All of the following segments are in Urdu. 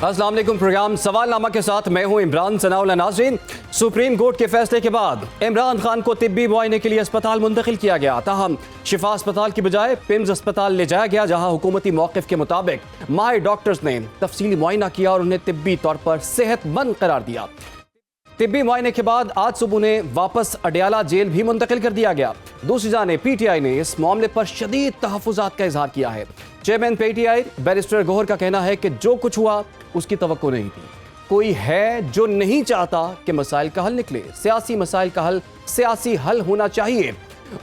السلام علیکم، پروگرام سوال نامہ کے ساتھ میں ہوں عمران ثناء اللہ۔ ناظرین، سپریم کورٹ کے فیصلے کے بعد عمران خان کو طبی معائنے کے لیے اسپتال منتقل کیا گیا، تاہم شفا اسپتال کی بجائے پیمز اسپتال لے جایا گیا، جہاں حکومتی موقف کے مطابق ماہر ڈاکٹرز نے تفصیلی معائنہ کیا اور انہیں طبی طور پر صحت مند قرار دیا۔ طبی معائنے کے بعد آج صبح انہیں واپس اڈیالہ جیل بھی منتقل کر دیا گیا۔ دوسری جانب پی ٹی آئی نے اس معاملے پر شدید تحفظات کا اظہار کیا ہے۔ Chairman P T I barrister Gohar کا کہنا ہے کہ جو کچھ ہوا اس کی توقع نہیں تھی۔ کوئی ہے جو نہیں چاہتا کہ مسائل کا حل نکلے، سیاسی مسائل کا حل سیاسی حل ہونا چاہیے۔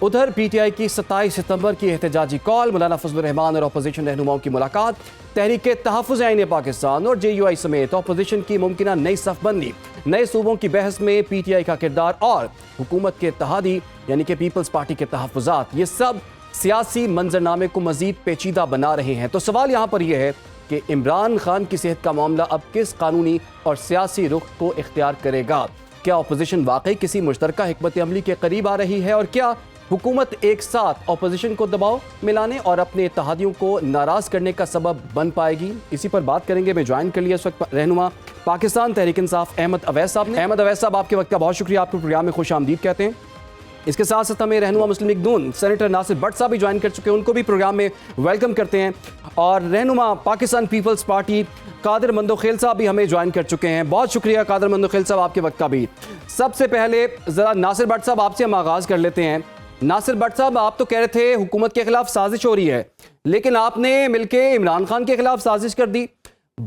ادھر پی ٹی آئی کی 27 ستمبر کی احتجاجی کال، مولانا فضل الرحمان اور اپوزیشن رہنماؤں کی ملاقات، تحریک تحفظ آئین پاکستان اور جے یو آئی سمیت اپوزیشن کی ممکنہ نئی صف بندی، نئے صوبوں کی بحث میں پی ٹی آئی کا کردار اور حکومت کے اتحادی یعنی کہ پیپلز پارٹی کے تحفظات، یہ سب سیاسی منظرنامے کو مزید پیچیدہ بنا رہے ہیں۔ تو سوال یہاں پر یہ ہے کہ عمران خان کی صحت کا معاملہ اب کس قانونی اور سیاسی رخ کو اختیار کرے گا؟ کیا اپوزیشن واقعی کسی مشترکہ حکمت عملی کے قریب آ رہی ہے، اور کیا حکومت ایک ساتھ اپوزیشن کو دباؤ ملانے اور اپنے اتحادیوں کو ناراض کرنے کا سبب بن پائے گی؟ اسی پر بات کریں گے۔ میں جوائن کر لیا اس وقت رہنما پاکستان تحریک انصاف احمد اویس صاحب نے۔ احمد اویس صاحب، آپ کے وقت کا بہت شکریہ، آپ کو پروگرام میں خوش آمدید کہتے ہیں۔ اس کے ساتھ ساتھ ہمیں رہنما مسلم لیگ نون سینیٹر ناصر بٹ صاحب بھی جوائن کر چکے ہیں، ان کو بھی پروگرام میں ویلکم کرتے ہیں، اور رہنما پاکستان پیپلز پارٹی قادر مندوخیل صاحب بھی ہمیں جوائن کر چکے ہیں۔ بہت شکریہ قادر مندوخیل صاحب، آپ کے وقت کا بھی۔ سب سے پہلے ذرا ناصر بٹ صاحب آپ سے ہم آغاز کر لیتے ہیں۔ ناصر بٹ صاحب، آپ تو کہہ رہے تھے حکومت کے خلاف سازش ہو رہی ہے، لیکن آپ نے مل کے عمران خان کے خلاف سازش کر دی۔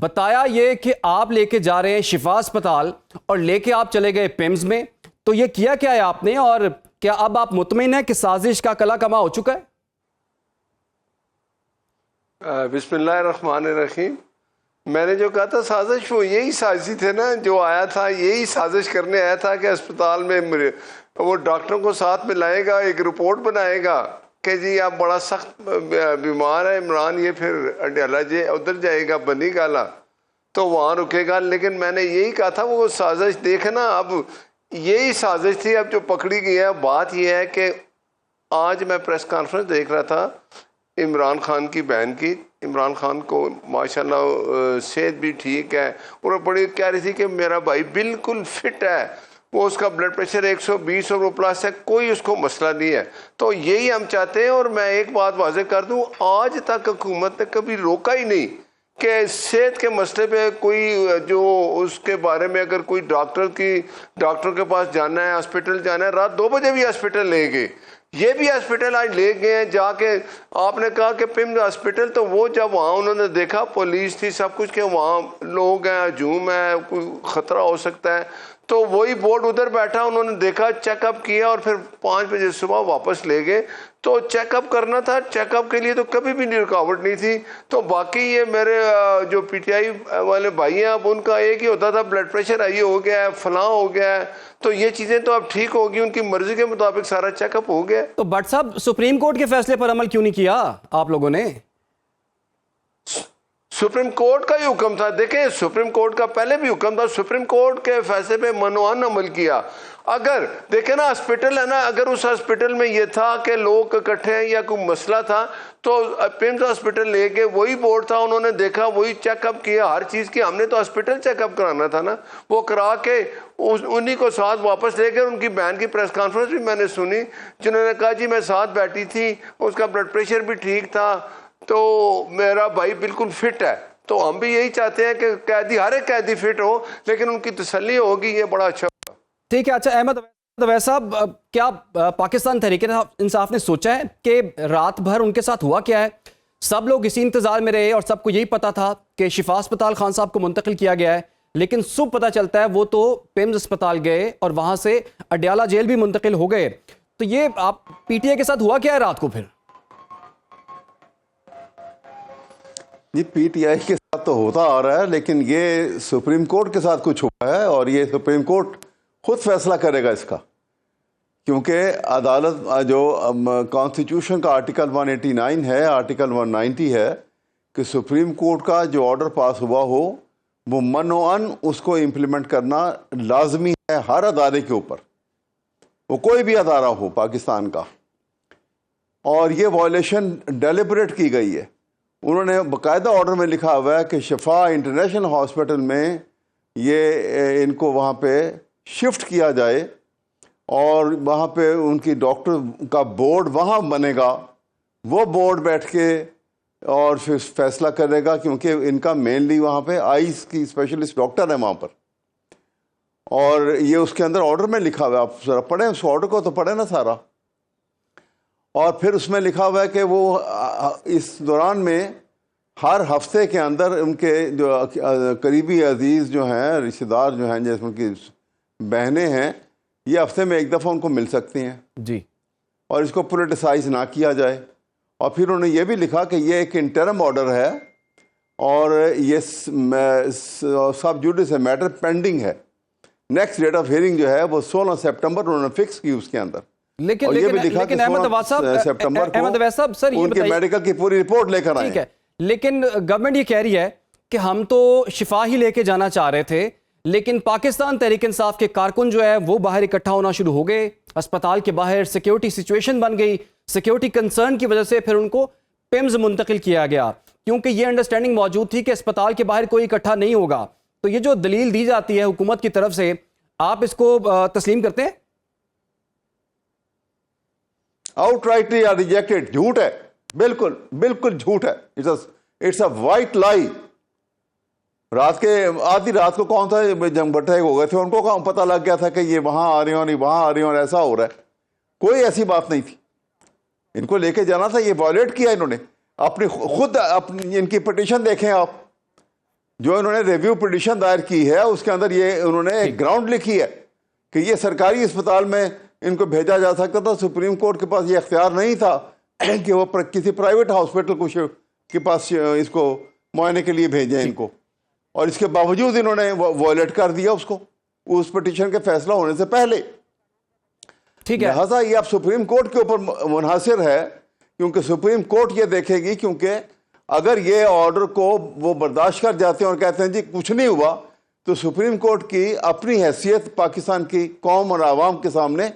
بتایا یہ کہ آپ لے کے جا رہے ہیں شفا اسپتال اور لے کے آپ چلے گئے پیمز میں، تو یہ کیا کیا ہے آپ نے، اور کیا اب آپ مطمئن ہیں کہ سازش کا کلا کما ہو چکا ہے؟ بسم اللہ الرحمن الرحیم۔ میں نے جو کہا تھا سازش، وہ یہی سازشی تھے نا، جو آیا تھا یہی سازش کرنے آیا تھا کہ اسپتال میں وہ ڈاکٹروں کو ساتھ میں لائے گا، ایک رپورٹ بنائے گا کہ جی آپ بڑا سخت بیمار ہے عمران، یہ پھر اڈیالہ ادھر جائے گا بنی گالا تو وہاں رکے گا۔ لیکن میں نے یہی کہا تھا وہ سازش دیکھنا، اب یہی سازش تھی اب جو پکڑی گئی ہے۔ بات یہ ہے کہ آج میں پریس کانفرنس دیکھ رہا تھا عمران خان کی بہن کی۔ عمران خان کو ماشاءاللہ صحت بھی ٹھیک ہے، اور بڑی کہہ رہی تھی کہ میرا بھائی بالکل فٹ ہے، وہ اس کا بلڈ پریشر 120 اور وہ پلس ہے، کوئی اس کو مسئلہ نہیں ہے۔ تو یہی ہم چاہتے ہیں، اور میں ایک بات واضح کر دوں، آج تک حکومت نے کبھی روکا ہی نہیں کہ صحت کے مسئلے پہ کوئی جو اس کے بارے میں اگر کوئی ڈاکٹر کے پاس جانا ہے، ہاسپٹل جانا ہے، رات 2 بجے بھی ہاسپٹل لے گئے۔ یہ بھی ہاسپٹل آج لے گئے ہیں جا کے۔ آپ نے کہا کہ پمز ہاسپٹل، تو وہ جب وہاں انہوں نے دیکھا پولیس تھی سب کچھ کہ وہاں لوگ ہیں، ہجوم ہے، کوئی خطرہ ہو سکتا ہے، تو وہی بورڈ ادھر بیٹھا، انہوں نے دیکھا، چیک اپ کیا، اور پھر 5 بجے صبح واپس لے گئے۔ تو چیک اپ کرنا تھا، چیک اپ کے لیے تو کبھی بھی رکاوٹ نہیں تھی۔ تو باقی یہ میرے جو پی ٹی آئی والے بھائی ہیں، اب ان کا ایک ہی ہوتا تھا بلڈ پریشر ہائی ہو گیا ہے، فلاں ہو گیا ہے، تو یہ چیزیں تو اب ٹھیک ہوگی، ان کی مرضی کے مطابق سارا چیک اپ ہو گیا۔ تو بٹ صاحب، سپریم کورٹ کے فیصلے پر عمل کیوں نہیں کیا آپ لوگوں نے؟ سپریم کورٹ کا ہی حکم تھا، دیکھیں سپریم کورٹ کا پہلے بھی حکم تھا، سپریم کورٹ کے فیصلے پہ منوان عمل کیا۔ اگر دیکھیں نا ہاسپٹل ہے نا، اگر اس ہاسپٹل میں یہ تھا کہ لوگ اکٹھے ہیں یا کوئی مسئلہ تھا تو پیمز ہاسپٹل لے کے وہی بورڈ تھا، انہوں نے دیکھا، وہی چیک اپ کیا، ہر چیز کی۔ ہم نے تو ہاسپٹل چیک اپ کرانا تھا نا، وہ کرا کے انہی کو ساتھ واپس لے گئے۔ ان کی بہن کی پریس کانفرنس بھی میں نے سنی، جنہوں نے کہا جی میں ساتھ بیٹھی تھی، اس کا بلڈ پریشر بھی ٹھیک تھا، تو میرا بھائی بالکل فٹ ہے۔ تو ہم بھی یہی چاہتے ہیں کہ قیدی، ہر ایک قیدی فٹ ہو، لیکن ان کی تسلی ہوگی، یہ بڑا اچھا ہوگا۔ ٹھیک ہے۔ اچھا احمد اویس صاحب، کیا پاکستان تحریک انصاف نے سوچا ہے کہ رات بھر ان کے ساتھ ہوا کیا ہے؟ سب لوگ اسی انتظار میں رہے اور سب کو یہی پتا تھا کہ شفا اسپتال خان صاحب کو منتقل کیا گیا ہے، لیکن صبح پتا چلتا ہے وہ تو پیمز اسپتال گئے اور وہاں سے اڈیالہ جیل بھی منتقل ہو گئے۔ تو یہ آپ پی ٹی آئی کے ساتھ ہوا کیا ہے رات کو پھر؟ جی پی ٹی آئی کے ساتھ تو ہوتا آ رہا ہے، لیکن یہ سپریم کورٹ کے ساتھ کچھ ہوا ہے، اور یہ سپریم کورٹ خود فیصلہ کرے گا اس کا، کیونکہ عدالت جو کانسٹیٹیوشن کا آرٹیکل 189 ہے، آرٹیکل 190 ہے کہ سپریم کورٹ کا جو آرڈر پاس ہوا ہو وہ منوعاً اس کو امپلیمنٹ کرنا لازمی ہے ہر ادارے کے اوپر، وہ کوئی بھی ادارہ ہو پاکستان کا۔ اور یہ وائلیشن ڈیلیبریٹ کی گئی ہے، انہوں نے باقاعدہ آرڈر میں لکھا ہوا ہے کہ شفا انٹرنیشنل ہاسپٹل میں یہ ان کو وہاں پہ شفٹ کیا جائے اور وہاں پہ ان کی ڈاکٹر کا بورڈ وہاں بنے گا. وہ بورڈ بیٹھ کے اور پھر فیصلہ کرے گا، کیونکہ ان کا مینلی وہاں پہ آئیز کی اسپیشلسٹ ڈاکٹر ہے وہاں پر. اور یہ اس کے اندر آرڈر میں لکھا ہوا ہے، آپ ذرا پڑھیں اس آرڈر کو تو پڑھیں نا سارا. اور پھر اس میں لکھا ہوا ہے کہ وہ اس دوران میں ہر ہفتے کے اندر ان کے جو قریبی عزیز جو ہیں، رشتہ دار جو ہیں، جیسے ان کی بہنیں ہیں، یہ ہفتے میں ایک دفعہ ان کو مل سکتی ہیں جی. اور اس کو پولیٹیسائز نہ کیا جائے. اور پھر انہوں نے یہ بھی لکھا کہ یہ ایک انٹرم آرڈر ہے اور یہ سب جوڈیس میٹر پینڈنگ ہے. نیکسٹ ڈیٹ آف ہیئرنگ جو ہے وہ 16 سپٹمبر انہوں نے فکس کی اس کے اندر. لیکن احمد عواد صاحب سر ان کے میڈیکل کی پوری رپورٹ لے کر آئے. ٹھیک ہے، لیکن گورنمنٹ یہ کہہ رہی ہے کہ ہم تو شفا ہی لے کے جانا چاہ رہے تھے، لیکن پاکستان تحریک انصاف کے کارکن جو ہے وہ باہر اکٹھا ہونا شروع ہو گئے. اسپتال کے باہر سیکیورٹی سچویشن بن گئی، سیکیورٹی کنسرن کی وجہ سے پھر ان کو پیمز منتقل کیا گیا، کیونکہ یہ انڈرسٹینڈنگ موجود تھی کہ اسپتال کے باہر کوئی اکٹھا نہیں ہوگا. تو یہ جو دلیل دی جاتی ہے حکومت کی طرف سے، آپ اس کو تسلیم کرتے ہیں؟ Out rightly rejected. جھوٹ ہے، بالکل بالکل جھوٹ ہے. اٹس اے وائٹ لائی. رات کے آدھی رات کو کون تھا جنگ بٹھے ہو گئے تھے، ان کو کہاں پتہ لگ گیا تھا کہ یہ وہاں آ رہے ہوں نہیں وہاں آ رہے ہوں، ایسا ہو رہا ہے. کوئی ایسی بات نہیں تھی. ان کو لے کے جانا تھا، یہ وائلیٹ کیا انہوں نے اپنی خود. ان کی پٹیشن دیکھیں آپ، جو انہوں نے ریویو پٹیشن دائر کی ہے اس کے اندر یہ انہوں نے ایک گراؤنڈ لکھی ہے کہ یہ سرکاری اسپتال میں ان کو بھیجا جا سکتا تھا. سپریم کورٹ کے پاس یہ اختیار نہیں تھا کہ وہ کسی پرائیویٹ ہاسپٹل کے پاس اس کو معائنے کے لیے بھیجیں ان کو، اور اس کے باوجود انہوں نے وائلیٹ کر دیا اس کو اس پٹیشن کے فیصلہ ہونے سے پہلے. ٹھیک ہے، لہٰذا یہ اب سپریم کورٹ کے اوپر منحصر ہے، کیونکہ سپریم کورٹ یہ دیکھے گی. کیونکہ اگر یہ آرڈر کو وہ برداشت کر جاتے ہیں اور کہتے ہیں جی کچھ نہیں ہوا، تو سپریم کورٹ کی اپنی حیثیت پاکستان کی قوم اور عوام کے سامنے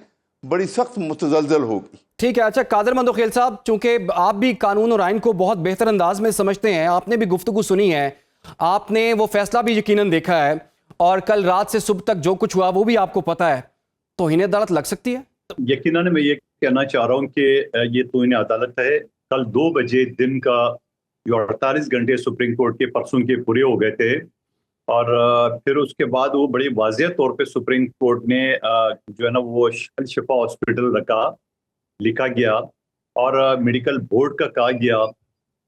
بڑی سخت متزلزل ہوگی. ٹھیک ہے. اچھا قادر مندوخیل صاحب، چونکہ آپ بھی قانون اور آئین کو بہت بہتر انداز میں سمجھتے ہیں، آپ نے بھی گفتگو سنی ہے، آپ نے وہ فیصلہ بھی یقیناً دیکھا ہے، اور کل رات سے صبح تک جو کچھ ہوا وہ بھی آپ کو پتا ہے، توہین عدالت لگ سکتی ہے؟ یقیناً میں یہ کہنا چاہ رہا ہوں کہ یہ توہین عدالت ہے. کل 2 بجے دن کا جو 48 گھنٹے سپریم کورٹ کے پرسوں کے پورے ہو گئے تھے، اور پھر اس کے بعد وہ بڑی واضح طور پہ سپریم کورٹ نے جو ہے نا وہ الشفا ہاسپٹل لکھا گیا اور میڈیکل بورڈ کا کہا گیا.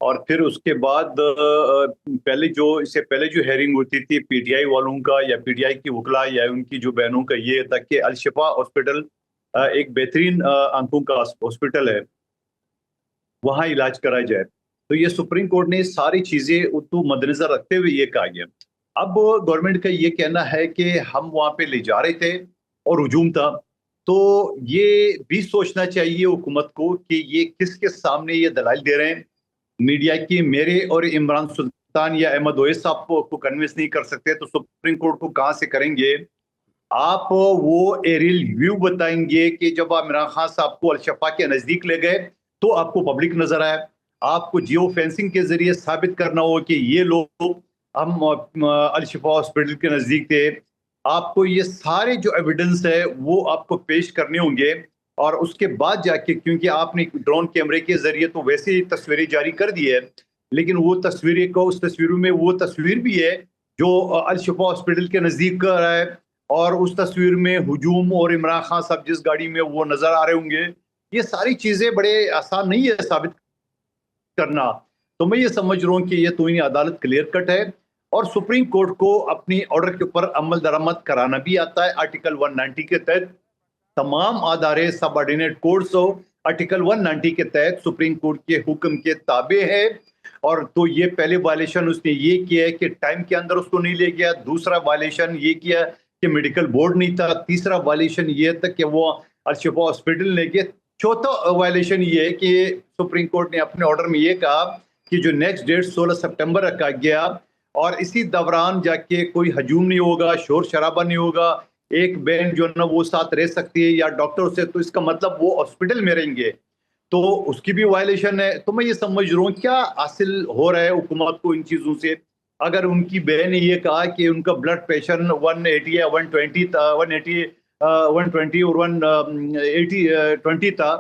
اور پھر اس کے بعد اس سے پہلے جو ہیئرنگ ہوتی تھی پی ٹی آئی والوں کا یا پی ٹی آئی کی وکلا یا ان کی جو بہنوں کا، یہ تھا کہ الشفا ہاسپٹل ایک بہترین آنکھوں کا ہاسپٹل ہے، وہاں علاج کرایا جائے. تو یہ سپریم کورٹ نے ساری چیزیں تو مد نظر رکھتے ہوئے یہ کہا گیا. اب گورنمنٹ کا یہ کہنا ہے کہ ہم وہاں پہ لے جا رہے تھے اور ہجوم تھا، تو یہ بھی سوچنا چاہیے حکومت کو کہ یہ کس کے سامنے یہ دلائل دے رہے ہیں. میڈیا کی میرے اور عمران سلطان یا احمد اویس صاحب کو کنوینس نہیں کر سکتے تو سپریم کورٹ کو کہاں سے کریں گے؟ آپ وہ ایریل ویو بتائیں گے کہ جب آپ عمران خان صاحب کو الشفا کے نزدیک لے گئے تو آپ کو پبلک نظر آیا. آپ کو جیو فینسنگ کے ذریعے ثابت کرنا ہو کہ یہ لوگ ہم الشفا ہاسپٹل کے نزدیک تھے. آپ کو یہ سارے جو ایویڈنس ہے وہ آپ کو پیش کرنے ہوں گے، اور اس کے بعد جا کے، کیونکہ آپ نے ڈرون کیمرے کے ذریعے تو ویسے ہی تصویریں جاری کر دی ہے، لیکن وہ تصویریں کو اس تصویروں میں وہ تصویر بھی ہے جو الشفا ہاسپٹل کے نزدیک کا رہا ہے، اور اس تصویر میں ہجوم اور عمران خان صاحب جس گاڑی میں وہ نظر آ رہے ہوں گے. یہ ساری چیزیں بڑے آسان نہیں ہے ثابت کرنا. تو میں یہ سمجھ رہا ہوں کہ یہ توہین عدالت کلیئر کٹ ہے، اور سپریم کورٹ کو اپنی آرڈر کے اوپر عمل درآمد کرانا بھی آتا ہے. آرٹیکل 190 کے تحت تمام ادارے سب آرڈینیٹ کورٹس آرٹیکل 190 کے تحت سپریم کورٹ کے حکم کے تابع ہے. اور تو یہ پہلے وائلیشن اس نے یہ کیا ہے کہ ٹائم کے اندر اس کو نہیں لے گیا. دوسرا وائلیشن یہ کیا کہ میڈیکل بورڈ نہیں تھا. تیسرا وائلیشن یہ تھا کہ وہ الشفا ہاسپٹل لے گئے. چوتھا وائلیشن یہ ہے کہ سپریم کورٹ نے اپنے آرڈر میں یہ کہا کہ جو نیکسٹ ڈیٹ 16 سپٹمبر رکھا گیا، اور اسی دوران جا کے کوئی ہجوم نہیں ہوگا، شور شرابہ نہیں ہوگا، ایک بہن جو ہے نا وہ ساتھ رہ سکتی ہے یا ڈاکٹر سے، تو اس کا مطلب وہ ہاسپٹل میں رہیں گے. تو اس کی بھی وائلیشن ہے. تو میں یہ سمجھ رہا ہوں کیا حاصل ہو رہا ہے حکومت کو ان چیزوں سے. اگر ان کی بہن نے یہ کہا کہ ان کا بلڈ پریشر 180 یا 120 تھا، 120 اور 180 تھا،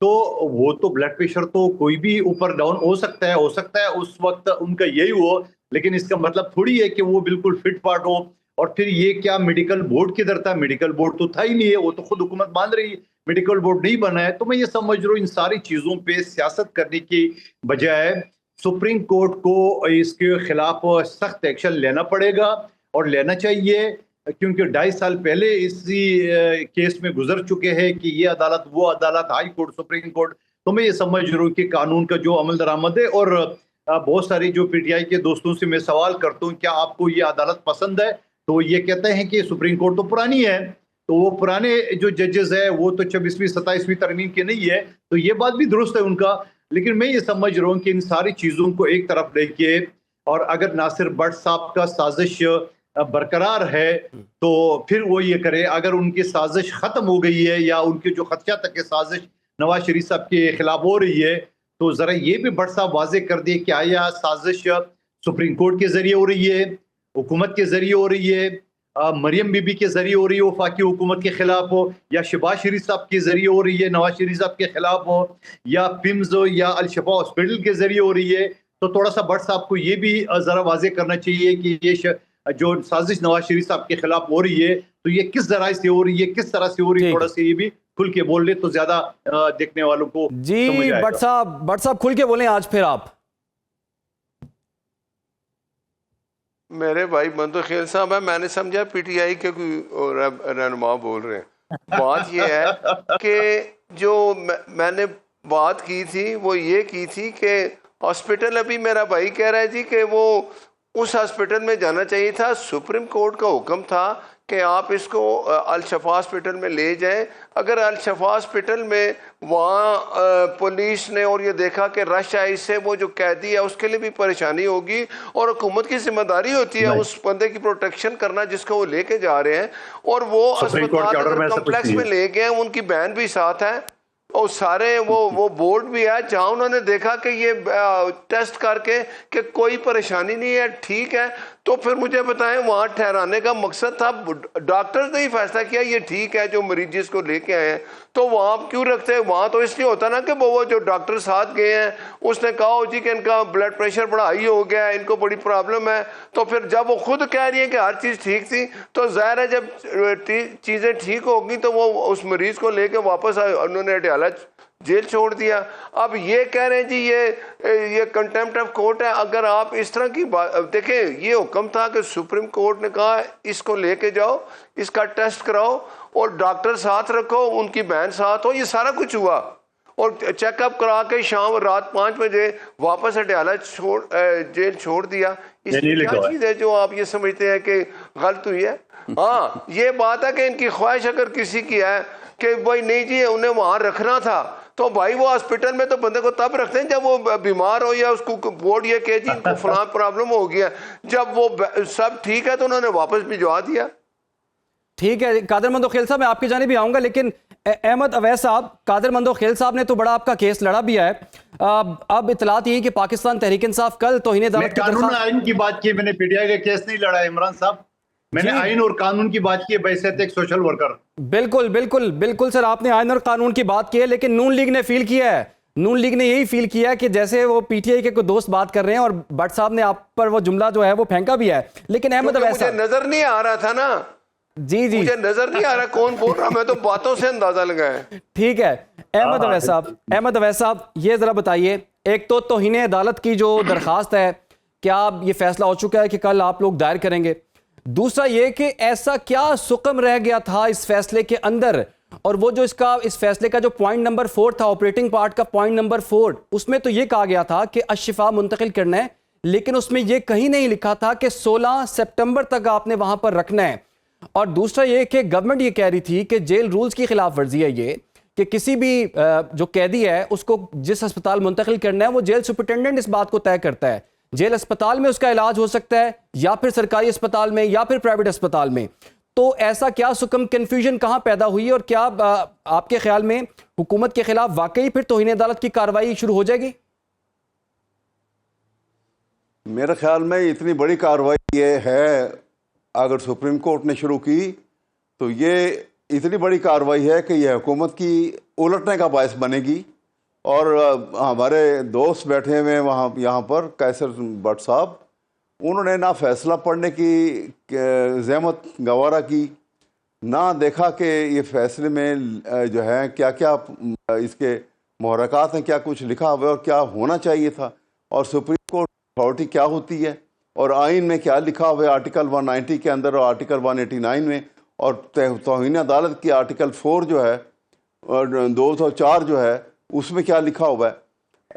تو وہ تو بلڈ پریشر تو کوئی بھی اوپر ڈاؤن ہو سکتا ہے اس وقت ان کا یہی ہو، لیکن اس کا مطلب تھوڑی ہے کہ وہ بالکل فٹ فاٹ ہو. اور پھر یہ کیا میڈیکل بورڈ کدھر تھا؟ میڈیکل بورڈ تو تھا ہی نہیں ہے، وہ تو خود حکومت مان رہی ہے میڈیکل بورڈ نہیں بنا ہے. تو میں یہ سمجھ رہا ہوں ان ساری چیزوں پہ سیاست کرنے کی بجائے سپریم کورٹ کو اس کے خلاف سخت ایکشن لینا پڑے گا، اور لینا چاہیے، کیونکہ 2.5 سال پہلے اسی کیس میں گزر چکے ہیں کہ یہ عدالت وہ عدالت ہائی کورٹ سپریم کورٹ. تو میں یہ سمجھ رہا ہوں کہ قانون کا جو عمل درآمد ہے. اور بہت ساری جو پی ٹی آئی کے دوستوں سے میں سوال کرتا ہوں کیا آپ کو یہ عدالت پسند ہے، تو یہ کہتے ہیں کہ سپریم کورٹ تو پرانی ہے، تو وہ پرانے جو ججز ہے وہ تو 26ویں 27ویں ترمیم کے نہیں ہے. تو یہ بات بھی درست ہے ان کا، لیکن میں یہ سمجھ رہا ہوں کہ ان ساری چیزوں کو ایک طرف لے کے، اور اگر ناصر بٹ صاحب کا سازش برقرار ہے تو پھر وہ یہ کرے. اگر ان کی سازش ختم ہو گئی ہے یا ان کے جو خدشہ تک کہ سازش نواز شریف صاحب کے خلاف ہو رہی ہے، تو ذرا یہ بھی بٹ صاحب واضح کر دے کہ آیا سازش سپریم کورٹ کے ذریعے ہو رہی ہے، حکومت کے ذریعے ہو رہی ہے، مریم بی بی کے ذریعے ہو رہی ہے وفاقی حکومت کے خلاف ہو، یا شہباز شریف صاحب کے ذریعے ہو رہی ہے نواز شریف صاحب کے خلاف ہو، یا پمز یا الشفا ہاسپٹل کے ذریعے ہو رہی ہے. تو تھوڑا سا بٹ صاحب کو یہ بھی ذرا واضح کرنا چاہیے کہ یہ جو سازش نواز شریف صاحب کے خلاف ہو رہی ہے تو یہ کس ذرائع سے ہو رہی ہے، کس طرح سے ہو رہی ہے، تھوڑا سا یہ بھی کھل کے بول لے تو زیادہ دیکھنے والوں کو جی. بٹ صاحب کھل کے بولیں آج پھر آپ. میرے بھائی منتخیل صاحب ہے، میں نے سمجھا پی ٹی آئی کے کوئی رہنما بول رہے ہیں. بات یہ ہے کہ جو میں نے بات کی تھی وہ یہ کی تھی کہ ہاسپٹل، ابھی میرا بھائی کہہ رہا ہے جی کہ وہ اس ہاسپٹل میں جانا چاہیے تھا. سپریم کورٹ کا حکم تھا کہ آپ اس کو الشفا ہاسپٹل میں لے جائیں. اگر الشفا ہاسپٹل میں وہاں پولیس نے اور یہ دیکھا کہ رش ہے، اس سے وہ جو قیدی ہے اس کے لیے بھی پریشانی ہوگی، اور حکومت کی ذمہ داری ہوتی ہے اس بندے کی پروٹیکشن کرنا جس کو وہ لے کے جا رہے ہیں. اور وہ اسپتال کمپلیکس میں لے گئے، ان کی بہن بھی ساتھ ہے اور سارے وہ بورڈ بھی ہے، جہاں انہوں نے دیکھا کہ یہ ٹیسٹ کر کے کہ کوئی پریشانی نہیں ہے، ٹھیک ہے. تو پھر مجھے بتائیں وہاں ٹھہرانے کا مقصد تھا، ڈاکٹر نے ہی فیصلہ کیا یہ ٹھیک ہے جو مریض جس کو لے کے آئے ہیں، تو وہاں کیوں رکھتے ہیں؟ وہاں تو اس لیے ہوتا نا کہ وہ جو ڈاکٹر ساتھ گئے ہیں اس نے کہا جی کہ ان کا بلڈ پریشر بڑا ہائی ہو گیا ہے، ان کو بڑی پرابلم ہے. تو پھر جب وہ خود کہہ رہی ہیں کہ ہر چیز ٹھیک تھی تو ظاہر ہے جب چیزیں ٹھیک ہوگی تو وہ اس مریض کو لے کے واپس انہوں نے اٹیالہ جیل چھوڑ دیا. اب یہ کہہ رہے ہیں جی یہ کنٹیمپٹ آف کورٹ ہے. اگر آپ اس طرح کی بات دیکھیں، یہ حکم تھا کہ سپریم کورٹ نے کہا اس کو لے کے جاؤ، اس کا ٹیسٹ کراؤ اور ڈاکٹر ساتھ رکھو، ان کی بہن ساتھ ہو. یہ سارا کچھ ہوا اور چیک اپ کرا کے شام رات 5 بجے واپس اٹیالہ جیل چھوڑ دیا. اس میں کیا چیز ہے جو آپ یہ سمجھتے ہیں کہ غلط ہوئی ہے؟ ہاں یہ بات ہے کہ ان کی خواہش اگر کسی کی ہے کہ بھائی نہیں جی انہیں وہاں رکھنا تھا، تو بھائی وہ ہاسپٹل میں تو بندے کو تب رکھتے ہیں جب وہ بیمار ہو یا اس کو بورڈ یہ کہ جی ان کو فلاں پرابلم ہو گیا. جب وہ سب ٹھیک ہے تو انہوں نے واپس بھجوا دیا. ٹھیک ہے قادر مندوخیل صاحب، میں آپ کی جانب بھی آؤں گا، لیکن احمد اویس صاحب، قادر مندوخیل صاحب نے تو بڑا آپ کا کیس لڑا بھی ہے. اب اطلاعات یہ کہ پاکستان تحریک انصاف کل توہین عدالت کی قانون آئین کی بات کی، میں نے پی ٹی آئی کا کیس نہیں لڑا عمران صاحب، میں نے آئین اور قانون کی بات کی ہے بحیثیت ایک سوشل ورکر. بالکل سر، آپ نے آئین اور قانون کی بات کی ہے، لیکن نون لیگ نے فیل کیا ہے، نون لیگ نے یہی فیل کیا کہ جیسے وہ پی ٹی آئی کے کوئی دوست بات کر رہے ہیں، اور بٹ صاحب نے آپ پر وہ جملہ جو ہے وہ پھینکا بھی ہے. لیکن احمد اویس صاحب، مجھے نظر نہیں آ رہا تھا نا، جی مجھے نظر نہیں آ رہا کون بول رہا، میں تو باتوں سے اندازہ لگایا. ٹھیک ہے احمد اویس صاحب یہ ذرا بتائیے، ایک تو توہین عدالت کی جو درخواست ہے، کیا یہ فیصلہ ہو چکا ہے کہ کل آپ لوگ دائر کریں گے؟ دوسرا یہ کہ ایسا کیا سقم رہ گیا تھا اس فیصلے کے اندر، اور وہ جو اس فیصلے کا جو پوائنٹ نمبر 4 تھا، آپریٹنگ پارٹ کا پوائنٹ نمبر 4، اس میں تو یہ کہا گیا تھا کہ الشفا منتقل کرنا ہے، لیکن اس میں یہ کہیں نہیں لکھا تھا کہ 16 سپٹمبر تک آپ نے وہاں پر رکھنا ہے. اور دوسرا یہ کہ گورنمنٹ یہ کہہ رہی تھی کہ جیل رولز کی خلاف ورزی ہے یہ کہ کسی بھی جو قیدی ہے اس کو جس ہسپتال منتقل کرنا ہے وہ جیل سپرنٹینڈنٹ اس بات کو طے کرتا ہے. جیل اسپتال میں اس کا علاج ہو سکتا ہے یا پھر سرکاری اسپتال میں یا پھر پرائیویٹ اسپتال میں. تو ایسا کیا سکم کنفیوژن کہاں پیدا ہوئی اور کیا آپ کے خیال میں حکومت کے خلاف واقعی پھر توہین عدالت کی کارروائی شروع ہو جائے گی؟ میرے خیال میں اتنی بڑی کارروائی یہ ہے اگر سپریم کورٹ نے شروع کی تو یہ اتنی بڑی کارروائی ہے کہ یہ حکومت کی الٹنے کا باعث بنے گی. اور ہمارے دوست بیٹھے ہوئے وہاں یہاں پر قیصر بٹ صاحب, انہوں نے نہ فیصلہ پڑھنے کی زحمت گوارا کی, نہ دیکھا کہ یہ فیصلے میں جو ہے کیا کیا اس کے محرکات ہیں, کیا کچھ لکھا ہوا ہے اور کیا ہونا چاہیے تھا, اور سپریم کورٹ اتھارٹی کیا ہوتی ہے, اور آئین میں کیا لکھا ہوا ہے آرٹیکل 190 کے اندر اور آرٹیکل 189 میں, اور توہین عدالت کی آرٹیکل 4 جو ہے اور 204 جو ہے اس میں کیا لکھا ہوا ہے.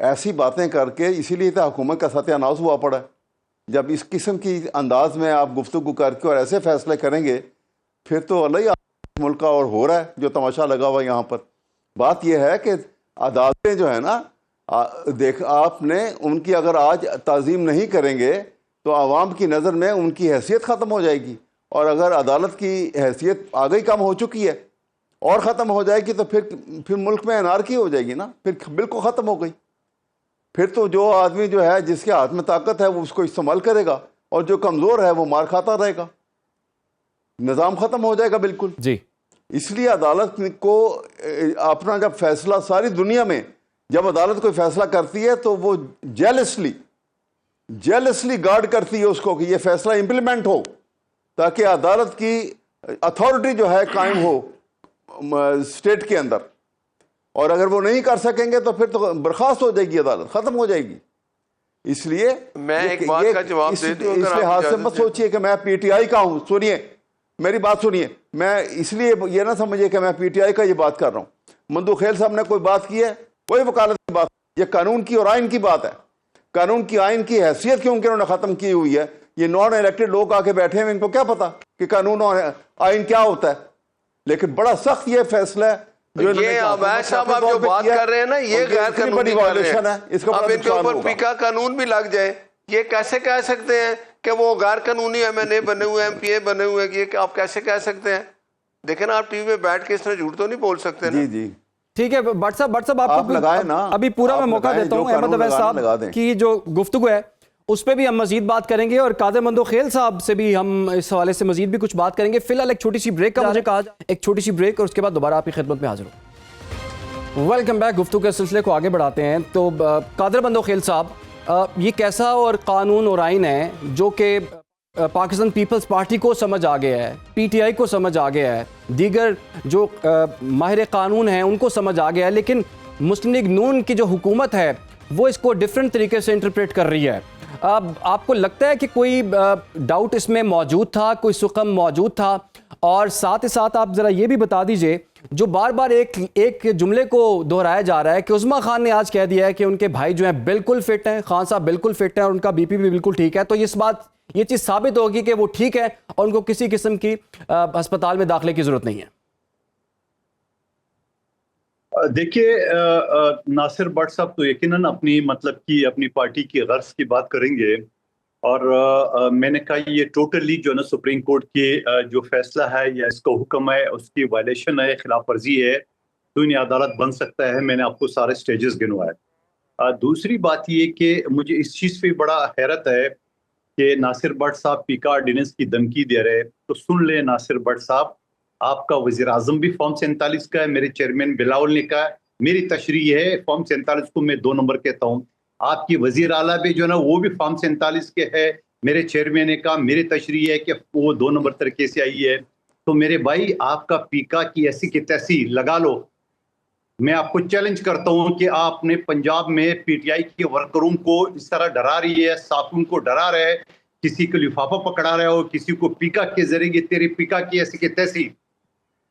ایسی باتیں کر کے اسی لیے تو حکومت کا ستیہ ناش ہوا پڑا ہے. جب اس قسم کی انداز میں آپ گفتگو کر کے اور ایسے فیصلے کریں گے پھر تو اللہ ہی ملک کا اور ہو رہا ہے جو تماشا لگا ہوا یہاں پر. بات یہ ہے کہ عدالتیں جو ہے نا, دیکھ آپ نے ان کی اگر آج تعظیم نہیں کریں گے تو عوام کی نظر میں ان کی حیثیت ختم ہو جائے گی, اور اگر عدالت کی حیثیت آگے کم ہو چکی ہے اور ختم ہو جائے گی تو پھر ملک میں انارکی ہو جائے گی نا, پھر بالکل ختم ہو گئی. پھر تو جو آدمی جو ہے جس کے ہاتھ میں طاقت ہے وہ اس کو استعمال کرے گا, اور جو کمزور ہے وہ مار کھاتا رہے گا, نظام ختم ہو جائے گا بالکل. جی اس لیے عدالت کو اپنا جب فیصلہ, ساری دنیا میں جب عدالت کوئی فیصلہ کرتی ہے تو وہ جیلسلی گارڈ کرتی ہے اس کو کہ یہ فیصلہ امپلیمنٹ ہو, تاکہ عدالت کی اتھارٹی جو ہے قائم ہو اسٹیٹ کے اندر. اور اگر وہ نہیں کر سکیں گے تو پھر تو برخاست ہو جائے گی, عدالت ختم ہو جائے گی. اس لیے میں ایک بات کا جواب دے دوں, اس لحاظ سے مت سوچئے کہ میں پی ٹی آئی کا ہوں. سنیے میری بات سنیے, میں اس لیے یہ نہ سمجھیے کہ میں پی ٹی آئی کا یہ بات کر رہا ہوں. مندو خیل صاحب نے کوئی بات کی ہے, کوئی وکالت کی بات, یہ قانون کی اور آئین کی بات ہے. قانون کی آئین کی حیثیت کیوں کہ انہوں نے ختم کی ہوئی ہے. یہ نان الیکٹڈ لوگ آ کے بیٹھے ہیں, ان کو کیا پتا کہ قانون اور آئین کیا ہوتا ہے. لیکن بڑا سخت یہ فیصلہ ہے یہ عبید صاحب آپ جو بات کر رہے ہیں نا, یہ غیر قانونی کر رہے ہیں. اب ان کے اوپر پیکا قانون بھی لگ جائے, یہ کیسے کہہ سکتے ہیں کہ وہ غیر قانونی ایم این اے بنے ہوئے, ایم پی اے بنے ہوئے, یہ آپ کیسے کہہ سکتے ہیں؟ دیکھیں نا, آپ ٹی وی میں بیٹھ کے اس طرح جھوٹ تو نہیں بول سکتے نا. جی ٹھیک ہے بٹ صاحب آپ کو لگائیں نا, ابھی پورا میں موقع دیتا ہوں. احمد عویس صاحب کی جو گفتگو ہے اس پہ بھی ہم مزید بات کریں گے, اور قادر مندو خیل صاحب سے بھی ہم اس حوالے سے مزید بھی کچھ بات کریں گے. فی الحال ایک چھوٹی سی بریک کا مجھے کہا, ایک چھوٹی سی بریک, اور اس کے بعد دوبارہ آپ کی خدمت میں حاضر ہوں. Welcome back. گفتگو کے سلسلے کو آگے بڑھاتے ہیں. تو قادر مندو خیل صاحب, یہ کیسا اور قانون اور آئین ہے جو کہ پاکستان پیپلز پارٹی کو سمجھ آ گیا ہے, پی ٹی آئی کو سمجھ آ گیا ہے, دیگر جو ماہر قانون ہیں ان کو سمجھ آ گیا ہے, لیکن مسلم لیگ نون کی جو حکومت ہے وہ اس کو ڈیفرنٹ طریقے سے انٹرپریٹ کر رہی ہے. آپ کو لگتا ہے کہ کوئی ڈاؤٹ اس میں موجود تھا, کوئی سقم موجود تھا؟ اور ساتھ ہی ساتھ آپ ذرا یہ بھی بتا دیجئے, جو بار بار ایک جملے کو دہرایا جا رہا ہے کہ عظمیٰ خان نے آج کہہ دیا ہے کہ ان کے بھائی جو ہیں بالکل فٹ ہیں, خان صاحب بالکل فٹ ہیں اور ان کا بی پی بھی بالکل ٹھیک ہے, تو یہ چیز ثابت ہوگی کہ وہ ٹھیک ہے اور ان کو کسی قسم کی ہسپتال میں داخلے کی ضرورت نہیں ہے. دیکھیے ناصر بٹ صاحب تو یقیناً اپنی پارٹی کی غرض کی بات کریں گے, اور میں نے کہا یہ ٹوٹلی جو نا سپریم کورٹ کی جو فیصلہ ہے یا اس کا حکم ہے اس کی وائلیشن ہے, خلاف ورزی ہے, تو انہیں عدالت بن سکتا ہے. میں نے آپ کو سارے سٹیجز گنوائے. دوسری بات یہ کہ مجھے اس چیز پہ بڑا حیرت ہے کہ ناصر بٹ صاحب پیکا آرڈیننس کی دھمکی دے رہے. تو سن لیں ناصر بٹ صاحب, آپ کا وزیر اعظم بھی فارم 47 کا ہے, میرے چیئرمین بلاول نے کہا, میری تشریح ہے فارم 47 کو میں 2 نمبر کہتا ہوں. آپ کی وزیر اعلیٰ بھی جو نا وہ بھی فارم 47 کے ہے, میرے چیئرمین نے کہا میری تشریح ہے کہ وہ 2 نمبر طریقے سے آئی ہے. تو میرے بھائی آپ کا پیکا کی ایسی کی تیسی لگا لو. میں آپ کو چیلنج کرتا ہوں کہ آپ نے پنجاب میں پی ٹی آئی کے ورکروں کو اس طرح ڈرا رہی ہے, صحافیوں کو ڈرا رہے ہے, کسی کو لفافہ پکڑا رہے ہو, کسی کو پیکا کے ذریعے تیرے پیکا کی ایسی کی تیسی.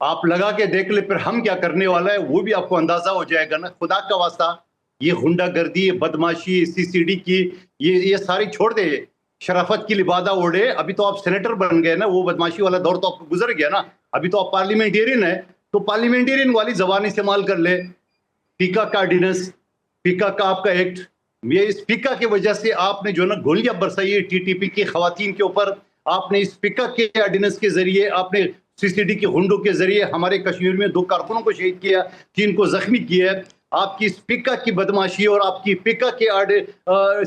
آپ لگا کے دیکھ لے پھر ہم کیا کرنے والا ہے وہ بھی آپ کو اندازہ ہو جائے گا نا. خدا کا واسطہ یہ غنڈہ گردی, بدماشی, سی سی ڈی کی یہ ساری چھوڑ دے, شرافت کی لبادہ اوڑے. ابھی تو آپ سینیٹر بن گئے نا, وہ بدماشی والا دور تو آپ کو گزر گیا نا. ابھی تو آپ پارلیمنٹیرین ہیں, تو پارلیمنٹیرین والی زبان استعمال کر لے. پیکا کا آرڈیننس, پیکا کا آپ کا ایکٹ, یہ اس پیکا کی وجہ سے آپ نے جو نا گولیاں برسائی ٹی ٹی پی کی خواتین کے اوپر. آپ نے اس پیکا کے آرڈیننس کے ذریعے آپ نے CCD کے ہنڈوں کے ذریعے ہمارے کشمیر میں 2 کارکنوں کو شہید کیا, 3 کو زخمی کیا. آپ کی اسپیکا کی بدماشی اور آپ کی پیکا کے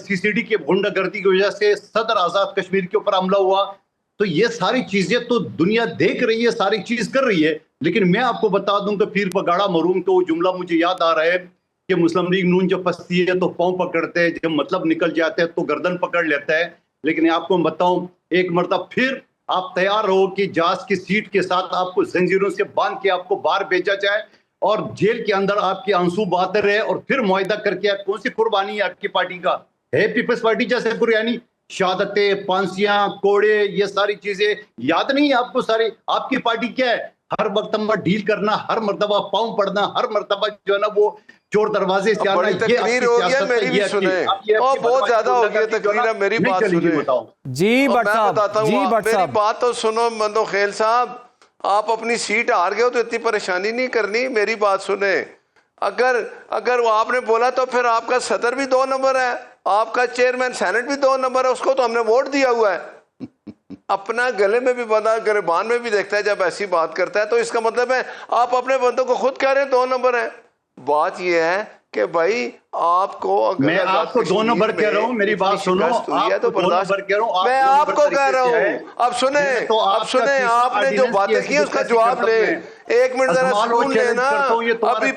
CCD کے غنڈہ گردی کی وجہ سے صدر آزاد کشمیر کے اوپر حملہ ہوا. تو یہ ساری چیزیں تو دنیا دیکھ رہی ہے, ساری چیز کر رہی ہے. لیکن میں آپ کو بتا دوں کہ پیر پگاڑا مرحوم کا وہ جملہ مجھے یاد آ رہا ہے کہ مسلم لیگ نون جب پھنستی ہے تو پاؤں پکڑتے ہیں, جب مطلب نکل جاتے ہیں تو گردن پکڑ لیتا ہے. لیکن آپ کو بتاؤں, ایک مرتبہ پھر آپ تیار ہو کہ جہاز کی سیٹ کے ساتھ آپ کو زنجیروں سے باندھ کے آپ کو باہر بھیجا جائے اور جیل کے اندر آپ کے آنسو بہاتے رہے اور پھر معاہدہ کر کے کون سی قربانی ہے آپ کی پارٹی کا ہے؟ پیپلز پارٹی جیسے قربانی, شہادتیں, پانسیاں, کوڑے, یہ ساری چیزیں یاد نہیں ہے آپ کو ساری؟ آپ کی پارٹی کیا ہے؟ ہر مرتبہ ڈیل کرنا, ہر مرتبہ پاؤں پڑنا, ہر مرتبہ جو ہے نا وہ چور دروازے سے آنا. بڑی تقریر ہو گیا, میری بھی سنیں, اور بہت زیادہ ہو گیا تقریر, میری بات سنیں. جی بٹ صاحب, جی بٹ میری صاحب بات تو سنو مندوخیل صاحب, آپ اپنی سیٹ ہار گئے ہو تو اتنی پریشانی نہیں کرنی. میری بات سنیں, اگر وہ آپ نے بولا تو پھر آپ کا صدر بھی 2 نمبر ہے, آپ کا چیئرمین سینٹ بھی 2 نمبر ہے, اس کو تو ہم نے ووٹ دیا ہوا ہے. اپنا گلے میں بھی بندہ گریبان میں بھی دیکھتا ہے جب ایسی بات کرتا ہے, تو اس کا مطلب ہے آپ اپنے بندوں کو خود کہہ رہے ہیں 2 نمبر ہیں. بات یہ ہے کہ بھائی آپ کو, میں آپ کو 2 نمبر کہہ رہا ہوں, میری بات سنو, تو برداشت, میں آپ کو کہہ رہا ہوں. اب سنیں, آپ نے جو باتیں کی اس کا جواب لیں. 1 منٹ ذرا سکون لینا. ابھی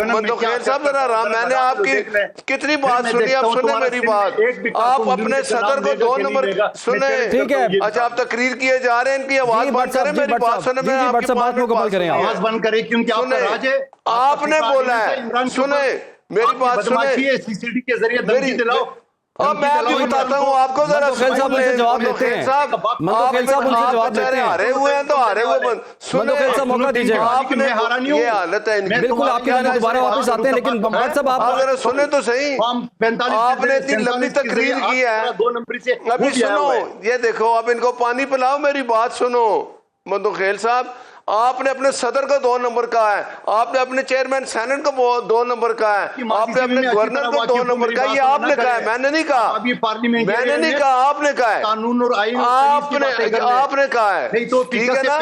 مندوخیل صاحب ذرا رہا, میں نے آپ کی کتنی بات سنی, اب سنیں میری بات. آپ اپنے صدر کو 2 نمبر سنیں. ٹھیک ہے, اچھا آپ تقریر کیے جا رہے ہیں, ان کی آواز بند کریں, میری بات سنیں. میں آپ کی بات مکمل کریں, آواز بند کریں کیونکہ آپ کا راج ہے. آپ نے بولا ہے, سنیں میری بات سنیں, CCD کے ذریعے دھمکی دلاؤ. اور میں ابھی بتاتا ہوں آپ کو, ذرا مندوخیل صاحب ان سے جواب لیتے ہیں. مندوخیل صاحب ان سے جواب لیتے ہیں. ہارے ہوئے ہیں تو ہارے ہوئے بند. مندوخیل صاحب موقع دیجیے گا. آپ نے یہ حالت ہے, بالکل آپ کی جانب دوبارہ واپس آتے ہیں, لیکن بٹ صاحب آپ ذرا سنیں تو صحیح. آپ نے اتنی لمبی تقریر کی ہے, ابھی سنو, یہ دیکھو, اب ان کو پانی پلاؤ, میری بات سنو. مندوخیل صاحب, آپ نے اپنے صدر کو 2 نمبر کہا ہے, آپ نے اپنے چیئرمین سینٹ کو 2 نمبر کہا ہے, آپ نے اپنے گورنر کو 2 نمبر کہا. یہ آپ نے کہا ہے, میں نے نہیں کہا, میں نے نہیں کہا, آپ نے کہا ہے, آپ نے کہا ہے, ٹھیک ہے نا.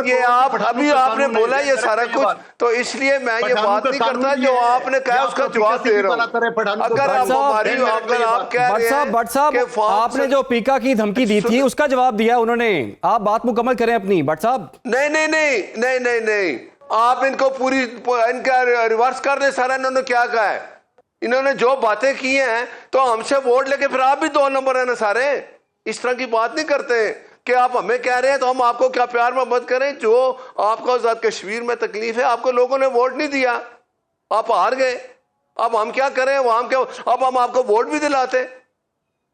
یہ آپ ابھی آپ نے بولا یہ سارا کچھ, تو اس لیے میں یہ بات نہیں کرتا, جو آپ نے کہا اس کا جواب دے رہا ہوں. اگر آپ ہماری, اگر آپ کہہ رہے ہیں بٹ صاحب آپ نے جو پیکا کی دھمکی دی تھی اس کا جواب دیا انہوں نے, آپ بات مکمل کریں اپنی. بٹ صاحب نہیں, آپ ان کو پوری, ان کا ریورس کر دیں سارا. انہوں نے کیا کہا ہے, انہوں نے جو باتیں کی ہیں تو ہم سے ووٹ لے کے پھر آپ بھی 2 نمبر ہیں نا سارے. اس طرح کی بات نہیں کرتے کہ آپ ہمیں کہہ رہے ہیں تو ہم آپ کو کیا پیار محبت کریں. جو آپ کو آزاد کشمیر میں تکلیف ہے, آپ کو لوگوں نے ووٹ نہیں دیا, آپ ہار گئے, اب ہم کیا کریں, اب ہم آپ کو ووٹ بھی دلاتے.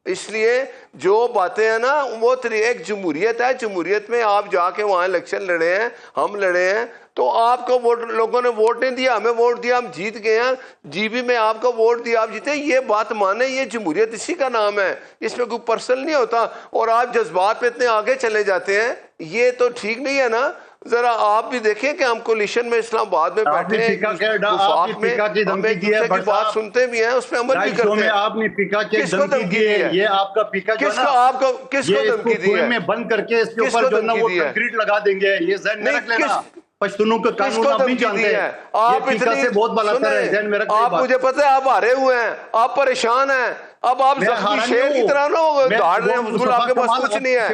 اس لیے جو باتیں ہیں نا, وہ ایک جمہوریت ہے, جمہوریت میں آپ جا کے وہاں الیکشن لڑے ہیں, ہم لڑے ہیں, تو آپ کو ووٹ, لوگوں نے ووٹ نہیں دیا, ہمیں ووٹ دیا, ہم جیت گئے ہیں. جی بی میں آپ کو ووٹ دیا, آپ جیتے. یہ بات مانے, یہ جمہوریت اسی کا نام ہے, اس میں کوئی پرسنل نہیں ہوتا. اور آپ جذبات پہ اتنے آگے چلے جاتے ہیں, یہ تو ٹھیک نہیں ہے نا. ذرا آپ بھی دیکھیں کہ ہم کولیشن میں اسلام آباد میں بیٹھے ہیں, وفاق میں ہم ایک دوسرے کی بات سنتے بھی ہیں, اس پہ عمل بھی کرتے ہیں. آپ نے پیکا کے دھمکی دی ہے, یہ آپ کا پیکا جو کس کو, آپ کو کس کو دھمکی دی ہے, میں بند کر کے اس کے اوپر جو نا وہ کنکریٹ لگا دیں گے, یہ ذہن میں رکھ لینا. پشتونوں کا قانون آپ نہیں جانتے ہیں, آپ اتنی سے بہت بلا کر ہے, ذہن میں رکھ. آپ مجھے پتہ ہے آپ ہارے ہوئے ہیں, آپ پریشان ہیں, اب آپ زخمی شیر کی طرح نہ دھاڑ رہے ہیں, حضور آپ کے پاس کچھ نہیں ہے.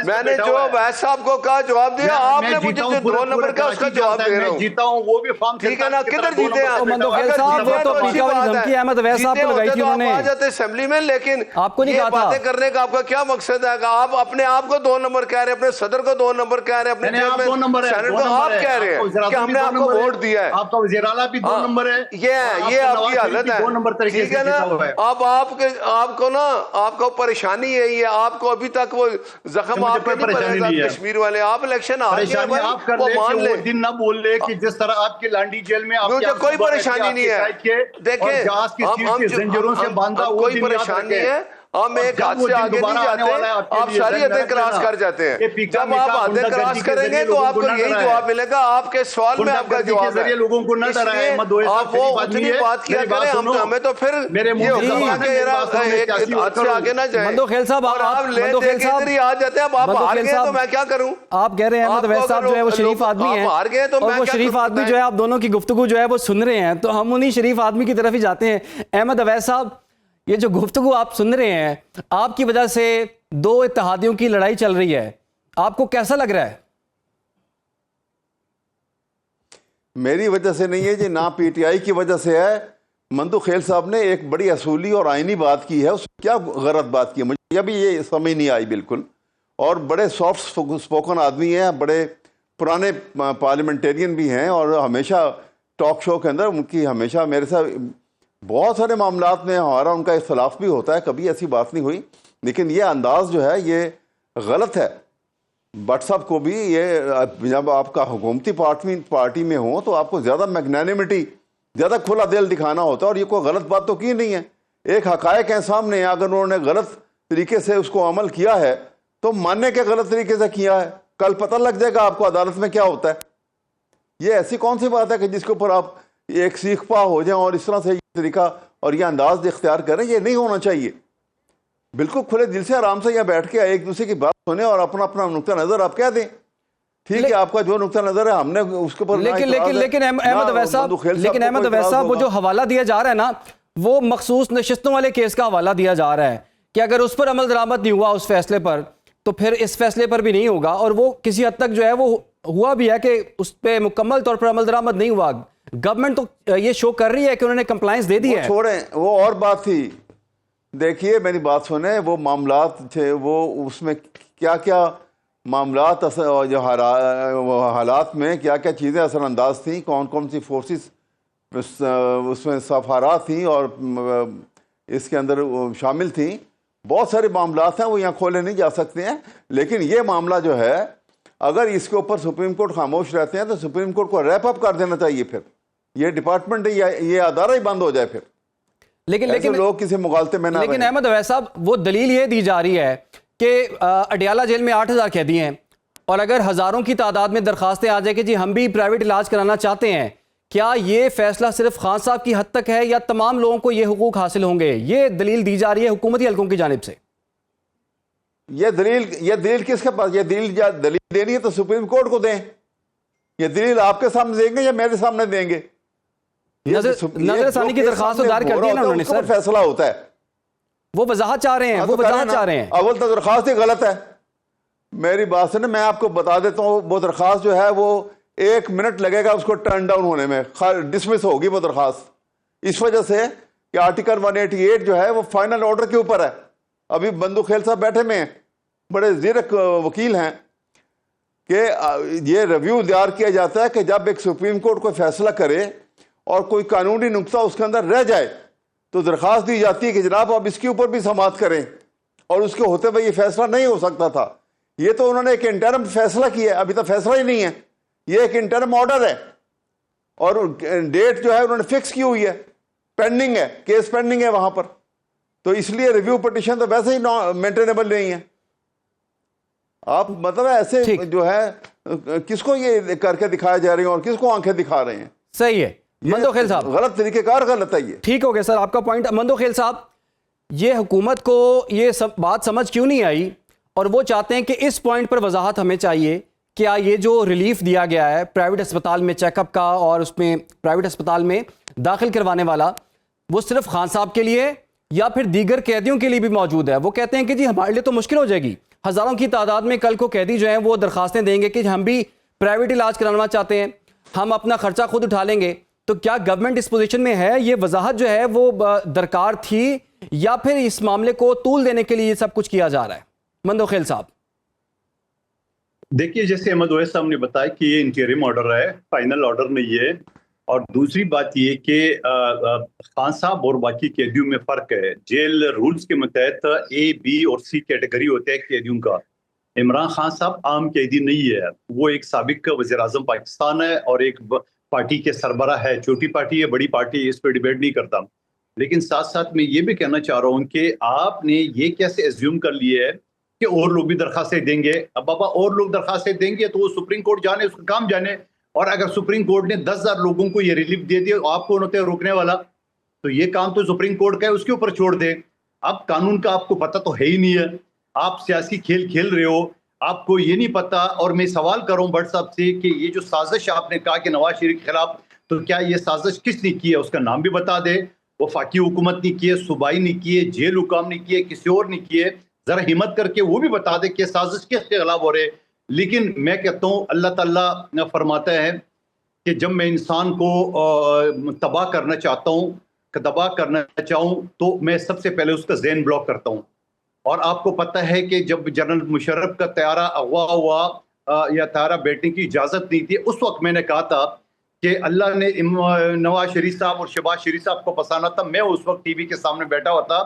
میں نے جو ویس صاحب کو کہا جواب دیا, آپ نے مجھے جو 2 نمبر کا اس کا جواب دے رہا ہوں. جیتا ہوں وہ بھی فارم, ٹھیک ہے نا, کدھر جیتے ہیں مندوخیل صاحب, وہ تو پیکا والی دھمکی احمد ویس صاحب کو لگائی تھی انہوں نے, آ جاتے اسمبلی میں. لیکن آپ کو نہیں کہا تھا, باتیں کرنے کا آپ کا کیا مقصد ہے؟ آپ اپنے آپ کو 2 نمبر کہہ رہے ہیں, اپنے صدر کو 2 نمبر کہہ رہے ہیں, اپنے سینٹ کو آپ کہہ رہے ہیں کہ ہم نے آپ کو ووٹ دیا ہے. آپ کا وزیر اعلیٰ بھی 2 نمبر ہے, یہ آپ کی حالت ہے, ٹھیک ہے نا. اب آپ کو نا, آپ کو پریشانی یہی ہے, آپ کو ابھی تک وہ زخم آپ کے نہیں پڑے کشمیر والے. آپ الیکشن ہار گئے بھائی, وہ مان لیں. دن نہ بول لے کہ جس طرح آپ کی لانڈی جیل میں مجھے کوئی پریشانی نہیں ہے, دیکھیں زنجیروں سے باندھا, کوئی پریشانی نہیں ہے. ہم ایک ہاتھ سے آگے نہیں جاتے, آپ ساری حدیں کراس کر جاتے ہیں. جب آپ حدیں کراس کریں گے تو آپ کو یہی جواب ملے گا, آپ کے سوال میں آپ کا جواب ہے. آپ وہ اتنی بات کیا کریں, ہمیں تو پھر یہ حکم کہ ہاتھ سے آگے نہ جائیں. مندوخیل صاحب, اور آپ لے دے کے ادھر ہی آ جاتے ہیں. اب آپ ہار گئے تو میں کیا کروں؟ آپ کہہ رہے ہیں احمد اویس صاحب جو ہے وہ شریف آدمی ہیں, اور وہ شریف آدمی جو ہے آپ دونوں کی گفتگو جو ہے وہ سن رہے ہیں, تو ہم انہی شریف آدمی کی طرف ہی جاتے ہیں. احمد اویس صاحب, یہ جو گفتگو آپ سن رہے ہیں, آپ کی وجہ سے دو اتحادیوں کی لڑائی چل رہی ہے, آپ کو کیسا لگ رہا ہے؟ میری وجہ سے نہیں ہے جی, نہ پی ٹی آئی کی وجہ سے ہے. مندوخیل صاحب نے ایک بڑی اصولی اور آئینی بات کی ہے, اس کیا غلط بات کی ہے مجھے ابھی یہ سمجھ نہیں آئی بالکل. اور بڑے سافٹ سپوکن آدمی ہیں, بڑے پرانے پارلیمنٹیرین بھی ہیں, اور ہمیشہ ٹاک شو کے اندر ان کی ہمیشہ میرے ساتھ بہت سارے معاملات میں ہمارا ان کا اختلاف بھی ہوتا ہے, کبھی ایسی بات نہیں ہوئی. لیکن یہ انداز جو ہے یہ غلط ہے. بٹ صاحب کو بھی یہ, جب آپ کا حکومتی پارٹی میں ہوں تو آپ کو زیادہ میگنانیمٹی, زیادہ کھلا دل دکھانا ہوتا ہے, اور یہ کوئی غلط بات تو کی نہیں ہے. ایک حقائق ہیں سامنے, اگر انہوں نے غلط طریقے سے اس کو عمل کیا ہے تو ماننے کے غلط طریقے سے کیا ہے, کل پتہ لگ جائے گا آپ کو عدالت میں کیا ہوتا ہے. یہ ایسی کون سی بات ہے کہ جس کے اوپر آپ ایک سیکھ پا ہو جائیں اور اس طرح سے یہ طریقہ اور یہ انداز اختیار کریں؟ یہ نہیں ہونا چاہیے. بالکل کھلے دل سے آرام سے یہاں بیٹھ کے ایک دوسرے کی بات سنیں اور اپنا اپنا نقطہ نظر آپ کہہ دیں. ٹھیک ہے, آپ کا جو نقطہ نظر ہے ہم نے اس کے اوپر لیکن احمد اویس صاحب وہ جو حوالہ دیا جا رہا ہے نا, وہ مخصوص نشستوں والے کیس کا حوالہ دیا جا رہا ہے کہ اگر اس پر عمل درآمد نہیں ہوا اس فیصلے پر, تو پھر اس فیصلے پر بھی نہیں ہوگا. اور وہ کسی حد تک جو ہے وہ ہوا بھی ہے کہ اس پہ مکمل طور پر عمل درآمد نہیں ہوا. گورنمنٹ تو یہ شو کر رہی ہے کہ انہوں نے کمپلائنس دے دی ہے. چھوڑیں, وہ اور بات تھی. دیکھیے میری بات سنیں, وہ معاملات تھے, وہ اس میں کیا کیا معاملات جو حالات میں کیا کیا چیزیں اثر انداز تھیں, کون کون سی فورسز اس میں سفارات تھیں اور اس کے اندر شامل تھیں. بہت سارے معاملات ہیں, وہ یہاں کھولے نہیں جا سکتے ہیں. لیکن یہ معاملہ جو ہے, اگر اس کے اوپر سپریم کورٹ خاموش رہتے ہیں تو سپریم کورٹ کو ریپ اپ کر دینا چاہیے. پھر یہ ڈپارٹمنٹ یہ ادارہ ہی بند ہو جائے. پھر لیکن لوگ کسی مغالطے میں نہ رہیں. لیکن احمد اویس صاحب, وہ دلیل یہ دی جا رہی ہے کہ اڈیالہ جیل میں 8,000 قیدی ہیں, اور اگر ہزاروں کی تعداد میں درخواستیں آ جائیں کہ جی ہم بھی پرائیویٹ علاج کرانا چاہتے ہیں, کیا یہ فیصلہ صرف خان صاحب کی حد تک ہے یا تمام لوگوں کو یہ حقوق حاصل ہوں گے؟ یہ دلیل دی جا رہی ہے حکومتی حلقوں کی جانب سے. یہ دلیل کس کے پاس؟ یہ دلیل دینی ہے تو سپریم کورٹ کو دیں. یہ دلیل آپ کے سامنے دیں گے یا میرے سامنے دیں گے؟ نظر ثانی کی درخواست دار کر دی ہے نا انہوں نے سر. فیصلہ ہوتا ہے, وہ وضاحت چاہ رہے ہیں, وہ وضاحت چاہ رہے ہیں. اول تو درخواست ہی غلط ہے. میری بات سنیں, میں آپ کو بتا دیتا ہوں, وہ درخواست جو ہے وہ 1 منٹ لگے گا اس کو ٹرن ڈاؤن ہونے میں, ڈسمس ہوگی وہ درخواست. اس وجہ سے کہ آرٹیکل 188 جو ہے وہ فائنل آرڈر کے اوپر ہے. ابھی مندوخیل صاحب بیٹھے میں ہیں, بڑے زیرک وکیل ہیں, کہ یہ ریویو دار کیا جاتا ہے کہ جب ایک سپریم کورٹ کوئی فیصلہ کرے اور کوئی قانونی نقطہ اس کے اندر رہ جائے تو درخواست دی جاتی ہے کہ جناب آپ اس کے اوپر بھی سماعت کریں, اور اس کے ہوتے ہوئے یہ فیصلہ نہیں ہو سکتا تھا. یہ تو انہوں نے ایک انٹرم فیصلہ کیا ہے, ابھی تو فیصلہ ہی نہیں ہے, یہ ایک انٹرم آرڈر ہے, اور ڈیٹ جو ہے انہوں نے فکس کی ہوئی ہے, پینڈنگ ہے, کیس پینڈنگ ہے وہاں پر. تو اس لیے ریویو پٹیشن تو ویسے ہی مینٹینیبل نہیں ہے. آپ مطلب ایسے جو ہے کس کو یہ کر کے دکھایا جا رہے ہیں اور کس کو آنکھیں دکھا رہے ہیں؟ صحیح ہے مندوخیل صاحب, غلط طریقہ کار غلط ہے یہ. ٹھیک ہو گیا سر آپ کا پوائنٹ. مندوخیل صاحب, یہ حکومت کو یہ سب بات سمجھ کیوں نہیں آئی, اور وہ چاہتے ہیں کہ اس پوائنٹ پر وضاحت ہمیں چاہیے, کیا یہ جو ریلیف دیا گیا ہے پرائیویٹ اسپتال میں چیک اپ کا اور اس میں پرائیویٹ اسپتال میں داخل کروانے والا, وہ صرف خان صاحب کے لیے یا پھر دیگر قیدیوں کے لیے بھی موجود ہے؟ وہ کہتے ہیں کہ جی ہمارے لیے تو مشکل ہو جائے گی, ہزاروں کی تعداد میں کل کو قیدی جو ہیں وہ درخواستیں دیں گے کہ ہم بھی پرائیویٹ علاج کرانا چاہتے ہیں, ہم اپنا خرچہ خود اٹھا لیں گے. تو کیا گورنمنٹ اس پوزیشن میں ہے؟ یہ وضاحت جو ہے وہ درکار تھی, یا پھر اس معاملے کو طول دینے کے لیے یہ سب کچھ کیا جا رہا ہے؟ مندوخیل صاحب دیکھیے, جیسے احمد اویس صاحب نے بتایا کہ یہ انٹرم آرڈر ہے, فائنل آرڈر نہیں ہے. اور دوسری بات یہ کہ خان صاحب اور باقی قیدیوں میں فرق ہے. جیل رولز کے متحد اے, بی اور سی کیٹیگری ہوتے ہیں قیدیوں کا. عمران خان صاحب عام قیدی نہیں ہے, وہ ایک سابق وزیر اعظم پاکستان ہے اور ایک پارٹی کے سربراہ ہے. چھوٹی پارٹی ہے, بڑی پارٹی, اس پہ ڈیبیٹ نہیں کرتا. لیکن ساتھ ساتھ میں یہ بھی کہنا چاہ رہا ہوں کہ آپ نے یہ کیسے ایزیوم کر لیا ہے کہ اور لوگ بھی درخواستیں دیں گے. اب بابا اور لوگ درخواستیں دیں گے تو وہ سپریم کورٹ جانے, اس کا کام جانے. اور اگر سپریم کورٹ نے 10,000 لوگوں کو یہ ریلیف دے دیا, آپ کون ہوتے ہیں روکنے والا؟ تو یہ کام تو سپریم کورٹ کا ہے, اس کے اوپر چھوڑ دیں. اب قانون کا آپ کو پتہ تو ہے ہی نہیں ہے, آپ سیاسی کھیل کھیل رہے ہو, آپ کو یہ نہیں پتا. اور میں سوال کروں بٹ صاحب سے کہ یہ جو سازش آپ نے کہا کہ نواز شریف کے خلاف, تو کیا یہ سازش کس نے کی ہے؟ اس کا نام بھی بتا دے. وفاقی حکومت نے کی ہے, صوبائی نے کی ہے, جیل حکام نے کی ہے, کسی اور نے کی ہے؟ ذرا ہمت کر کے وہ بھی بتا دے کہ سازش کس کے خلاف ہو رہے. لیکن میں کہتا ہوں اللہ تعالیٰ فرماتا ہے کہ جب میں انسان کو تباہ کرنا چاہتا ہوں, تباہ کرنا چاہوں تو میں سب سے پہلے اس کا ذہن بلاک کرتا ہوں. اور آپ کو پتہ ہے کہ جب جنرل مشرف کا طیارہ اغوا ہوا یا طیارہ بیٹھنے کی اجازت نہیں تھی, اس وقت میں نے کہا تھا کہ اللہ نے نواز شریف صاحب اور شہباز شریف صاحب کو پسانا تھا. میں اس وقت ٹی وی کے سامنے بیٹھا ہوا تھا.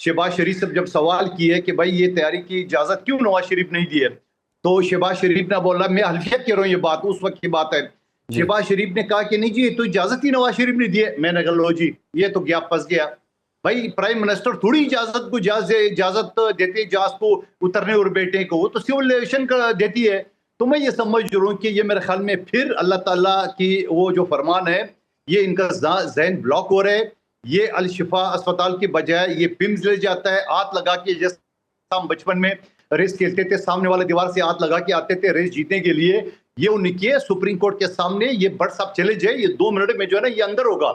شہباز شریف صاحب جب سوال کیے کہ بھائی یہ تیاری کی اجازت کیوں نواز شریف نہیں دی ہے, تو شہباز شریف نے بولا, میں حلفیت کہہ رہا ہوں یہ بات اس وقت کی بات ہے, شہباز شریف نے کہا کہ نہیں جی یہ تو اجازت ہی نواز شریف نے دی ہے. میں نے کہا لو جی یہ تو گیا پھنس گیا. بھائی پرائم منسٹر تھوڑی اجازت کو اجازت دیتی ہے جہاز کو اترنے اور بیٹھنے کو, وہ تو سول ایویشن کا دیتی ہے. تو میں یہ سمجھ رہا ہوں کہ یہ میرے خیال میں پھر اللہ تعالیٰ کی وہ جو فرمان ہے یہ ان کا ذہن بلاک ہو رہا ہے. یہ الشفا اسپتال کی بجائے یہ پمز لے جاتا ہے, ہاتھ لگا کے, جیسے ہم بچپن میں ریس کھیلتے تھے, سامنے والے دیوار سے ہاتھ لگا کے آتے تھے ریس جیتنے کے لیے. یہ انہیں کیے سپریم کورٹ کے سامنے, یہ بٹ صاحب چلے جائے, یہ 2 منٹ میں جو ہے نا یہ اندر ہوگا.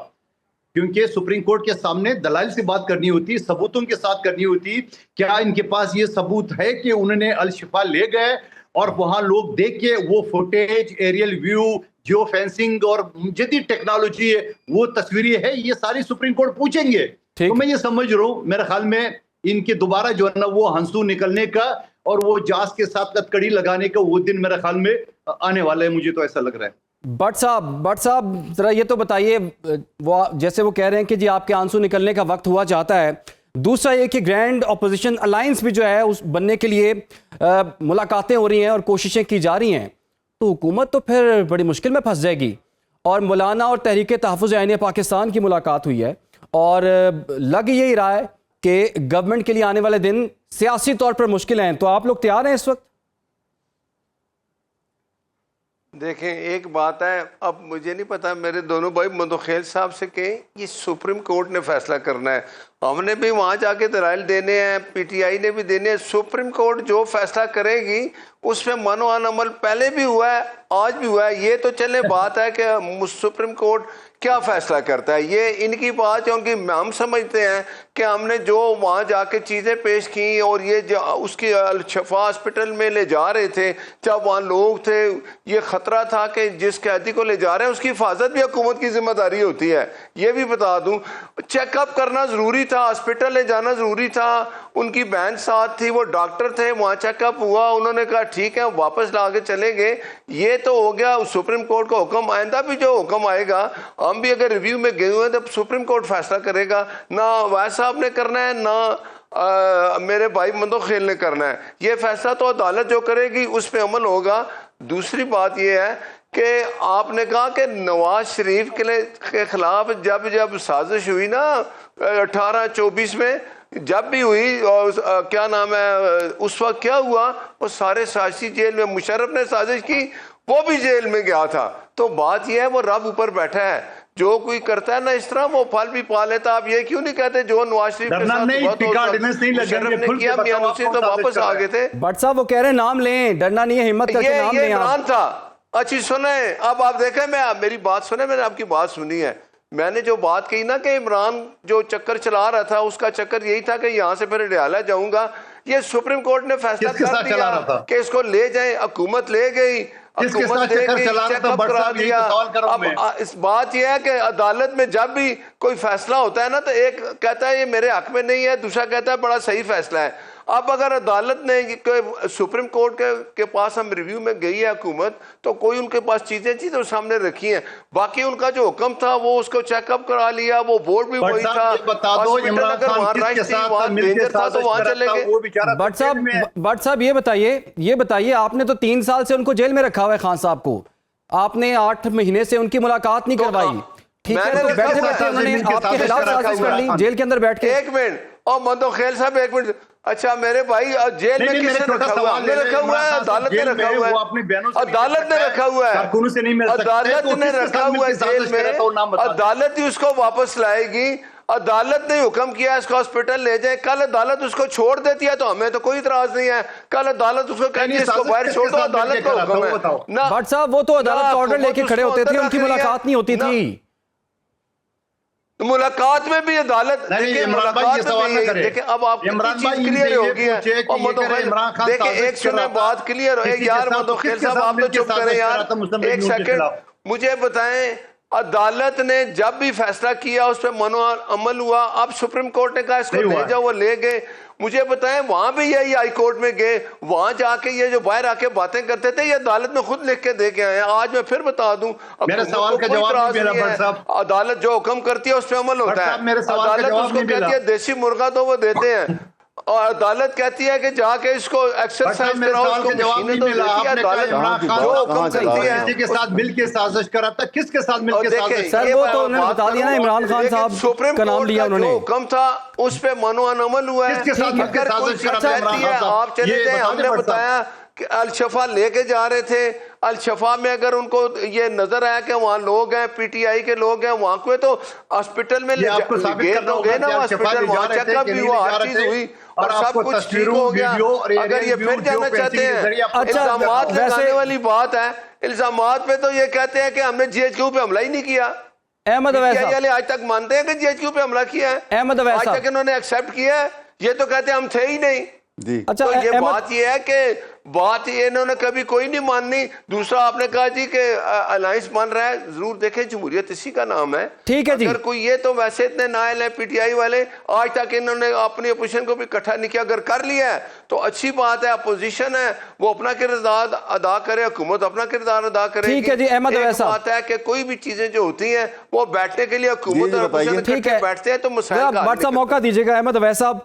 کیونکہ سپریم کورٹ کے سامنے دلائل سے بات کرنی ہوتی, ثبوتوں کے ساتھ کرنی ہوتی. کیا ان کے پاس یہ ثبوت ہے کہ انہوں نے الشفا لے گئے اور وہاں لوگ دیکھ کے وہ footage, aerial view, geo fencing اور جدید ٹیکنالوجی ہے وہ تصویری ہے, یہ ساری سپریم کورٹ پوچھیں گے. تو میں یہ سمجھ رہا ہوں میرے خیال میں ان کے دوبارہ جو ہے نا وہ ہنسو نکلنے کا اور وہ جاز کے ساتھ کٹکڑی لگانے کا وہ دن میرے خیال میں آنے والا ہے, مجھے تو ایسا لگ رہا ہے. بٹ صاحب ذرا یہ تو بتائیے, وہ جیسے وہ کہہ رہے ہیں کہ جی آپ کے آنسو نکلنے کا وقت ہوا چاہتا ہے, دوسرا یہ کہ گرینڈ اپوزیشن الائنس بھی جو ہے اس بننے کے لیے ملاقاتیں ہو رہی ہیں اور کوششیں کی جا رہی ہیں, تو حکومت تو پھر بڑی مشکل میں پھنس جائے گی. اور مولانا اور تحریک تحفظ عین پاکستان کی ملاقات ہوئی ہے اور لگ یہی رہا ہے کہ گورنمنٹ کے لیے آنے والے دن سیاسی طور پر مشکل ہیں, تو آپ لوگ تیار ہیں اس وقت؟ دیکھیں ایک بات ہے, اب مجھے نہیں پتا, میرے دونوں بھائی مدخیل صاحب سے کہیں یہ سپریم کورٹ نے فیصلہ کرنا ہے, ہم نے بھی وہاں جا کے دلائل دینے ہیں, پی ٹی آئی نے بھی دینے ہیں. سپریم کورٹ جو فیصلہ کرے گی اس پہ منو عمل پہلے بھی ہوا ہے, آج بھی ہوا ہے. یہ تو چلے بات ہے کہ سپریم کورٹ کیا فیصلہ کرتا ہے, یہ ان کی بات, کیونکہ ہم سمجھتے ہیں کہ ہم نے جو وہاں جا کے چیزیں پیش کی اور یہ اس کی الشفا ہاسپٹل میں لے جا رہے تھے, جب وہاں لوگ تھے, یہ خطرہ تھا کہ جس قیدی کو لے جا رہے ہیں اس کی حفاظت بھی حکومت کی ذمہ داری ہوتی ہے. یہ بھی بتا دوں, چیک اپ کرنا ضروری تھا, ہاسپٹل لے جانا ضروری تھا. ان کی بہن ساتھ تھی, وہ ڈاکٹر تھے, وہاں چیک اپ ہوا, انہوں نے کہا ٹھیک ہے واپس لا کے چلیں گے. یہ تو ہو گیا سپریم کورٹ کا حکم. آئندہ بھی جو حکم آئے گا, ہم بھی اگر ریویو میں گئے ہوئے تو سپریم کورٹ فیصلہ کرے گا, نہ وائس صاحب نے کرنا ہے نہ میرے بھائی مدخیل نے کرنا ہے. یہ فیصلہ تو عدالت جو کرے گی اس پہ عمل ہوگا. دوسری بات یہ ہے کہ آپ نے کہا کہ نواز شریف کے خلاف جب سازش ہوئی نا 18-24 میں, جب بھی ہوئی, اور کیا نام ہے اس وقت کیا ہوا, وہ سارے سیاسی جیل میں, مشرف نے سازش کی وہ بھی جیل میں گیا تھا. تو بات یہ ہے وہ رب اوپر بیٹھا ہے, جو کوئی کرتا ہے نا اس طرح وہ پھل بھی پا لیتا. آپ یہ کیوں نہیں کہتے جو نواز شریف کے ساتھ مشرف نے کیا, میاں نصیر تو واپس آ گئے تھے. بٹ صاحب وہ کہہ رہے ہیں نام لیں, ڈرنا نہیں ہے, ہمت کر کے نام لیں. یہ عمران تھا. اچھی سنیں, اب آپ دیکھیں, میری بات سنیں, میں نے آپ کی بات سنی ہے. میں نے جو بات کہی نا کہ عمران جو چکر چلا رہا تھا اس کا چکر یہی تھا کہ یہاں سے پھر ڈیالہ جاؤں گا. یہ سپریم کورٹ نے فیصلہ کر دیا کہ اس کو لے جائیں, حکومت لے گئی, حکومت دے گئی, چیک اپ کرا دیا. اب اس بات یہ ہے کہ عدالت میں جب بھی کوئی فیصلہ ہوتا ہے نا تو ایک کہتا ہے یہ میرے حق میں نہیں ہے, دوسرا کہتا ہے بڑا صحیح فیصلہ ہے. اب اگر عدالت نے سپریم کورٹ کے پاس ہم ریویو میں گئی ہے حکومت, تو کوئی ان کے پاس چیزیں تھی تو سامنے رکھی ہیں. باقی ان کا جو حکم تھا وہ اس کو چیک اپ کرا لیا, وہ بورڈ بھی وہی تھا, ہاسپٹل اگر وہاں رائش تھی, وہاں ڈینجر تھا تو وہاں چلے گئے. بٹ صاحب یہ بتائیے, آپ نے تو 3 سال سے ان کو جیل میں رکھا ہوا ہے, خان صاحب کو آپ نے 8 مہینے سے ان کی ملاقات نہیں کروائی, ٹھیک ہے، میں تو نے بیٹھے رکھا بیٹھے ہوا انہوں نے زمین کے آپ کے ساتھ خلاف رکھا سازش ہوا کر ہے۔ لی جیل کے اندر بیٹھ کے. ایک منٹ، اور مندو خیل صاحب ایک منٹ. اچھا میرے بھائی جیل میں کس نے رکھا ہوا ہے؟ ہم نے رکھا ہوا ہے، عدالت نے رکھا ہوا ہے، عدالت نے رکھا ہوا ہے، کارکنوں سے نہیں مل سکتے، عدالت تو نے کس کے رکھا ساتھ مل ہوا ہے کے سازش جیل میں، کرا تھا وہ نام بتا دیں۔ عدالت ہی اس کو واپس لائے گی. عدالت نے حکم کیا اس کو ہاسپٹل لے جائیں. کل عدالت اس کو چھوڑ دیتی ہے تو ہمیں تو کوئی اعتراض نہیں ہے. کل عدالت اس کو کہتی ہے اس کو باہر چھوڑ دو، عدالت کا حکم ہے. نہ بٹ صاحب وہ تو عدالت کا آرڈر لے کے کھڑے ہوتے تھے، ان کی ملاقات نہیں ہوتی تھی. ملاقات میں بھی عدالت نہیں، دیکھیں، عمران بھائی ملاقات یہ سوال نہ میں کرے. دیکھیں اب آپ کی عمران چیز بھائی ان کلیئر سے ہو یہ گئی ہے. پوچھے کہ اور یہ کہہ رہے عمران خان دیکھیں سازش ایک کر سنیں رہا تھا بات کلیئر ہو. کسی کے یار ساتھ، مدو کس خیل کے صاحب ساتھ آپ تو مل کے چپ کریں سازش یار کرا تھا مسلم لیگ ایک نون کے سیکنڈ. خلاف؟ مجھے بتائیں عدالت نے جب بھی فیصلہ کیا اس پہ منو عمل ہوا. اب سپریم کورٹ نے کہا اس کو لے جاؤ، وہ لے گئے. مجھے بتائیں وہاں بھی یہی ہائی کورٹ میں گئے، وہاں جا کے یہ جو باہر آ کے باتیں کرتے تھے یہ عدالت میں خود لکھ کے دے کے آئے ہیں. آج میں پھر بتا دوں، میرے سوال کا جواب نہیں ملا بٹ صاحب. عدالت جو حکم کرتی ہے اس پہ عمل ہوتا ہے. میرے سوال کا عدالت جواب اس کو نہیں ملا. کہتی ہے دیسی مرغا تو وہ دیتے ہیں، اور عدالت کہتی ہے کہ جا کے اس کو ایکسرسائز میرے کراؤ، اس سوال کو کا جواب مشینیں نہیں تو ملا. دیتی ہے آپ نے کہا عدالت عمران خان جو حکم کرتی ہے. کسی کے ساتھ مل کے سازش کرا تھا، کس کے ساتھ مل اور کے دیکھیں سازش سر وہ تو انہوں نے بتا دیا نا، عمران خان صاحب سپریم کا نام کورٹ لیا کا انہوں نے. جو حکم تھا اس پہ منو عمل ہوا ہے. کس کے ساتھ مل کے اگر کوئی سازش چیز کرا تھا رہتی ہے عمران خان آپ چلے صاحب؟ جائیں. ہم نے بتایا کہ الشفا لے کے جا رہے تھے، الشفا میں اگر ان کو یہ نظر آیا کہ وہاں لوگ ہیں، پی ٹی آئی کے لوگ ہیں وہاں کو، تو ہاسپٹل میں یہ آپ کو ثابت گئے کرنا تو ہوگا گئے نا کہ الشفا ہاسپٹل، لے جا وہاں رہے تھے چیک اپ کہ بھی نہیں ہوا، لے جا ہر رہے چیز تھے، ہوئی اور اور آپ سب کو کچھ ٹھیک تصویروں، ہو گیا. ویڈیو اور اگر یہ پھر جانا چاہتے ہیں الزامات لگانے والی بات ہے، الزامات پہ تو یہ کہتے ہیں کہ ہم نے جی ایچ کیو پہ حملہ ہی نہیں کیا. احمد اویس صاحب، آج تک مانتے ہیں کہ جی ایچ کیو پہ حملہ کیا ہے؟ احمد اویس آج صاحب، تک انہوں نے ایکسیپٹ کیا ہے؟ یہ تو کہتے ہیں ہم تھے ہی نہیں. جی اچھا تو یہ احمد، بات یہ ہے کہ بات یہ انہوں نے کبھی کوئی نہیں ماننی. دوسرا آپ نے کہا جی کہ الائنس بن رہا ہے، ضرور دیکھیں جمہوریت اسی کا نام ہے. ٹھیک ہے جی. اگر کوئی یہ تو ویسے اتنے نائل ہیں پی ٹی آئی والے، آج تک انہوں نے اپنی اپوزیشن کو بھی اکٹھا نہیں کیا. اگر کر لیا ہے تو اچھی بات ہے، اپوزیشن ہے وہ اپنا کردار ادا کرے، حکومت اپنا کردار ادا کرے گی. ٹھیک ہے جی احمد اویس ایک صاحب، بات ہے کہ کوئی بھی چیزیں جو ہوتی ہیں وہ بیٹھنے کے لیے حکومت اور اپوزیشن ٹھیک اکٹھے ہے بیٹھتے ہیں تو مسائل کا حل بٹ صاحب موقع دیجیے گا. احمد اویس صاحب،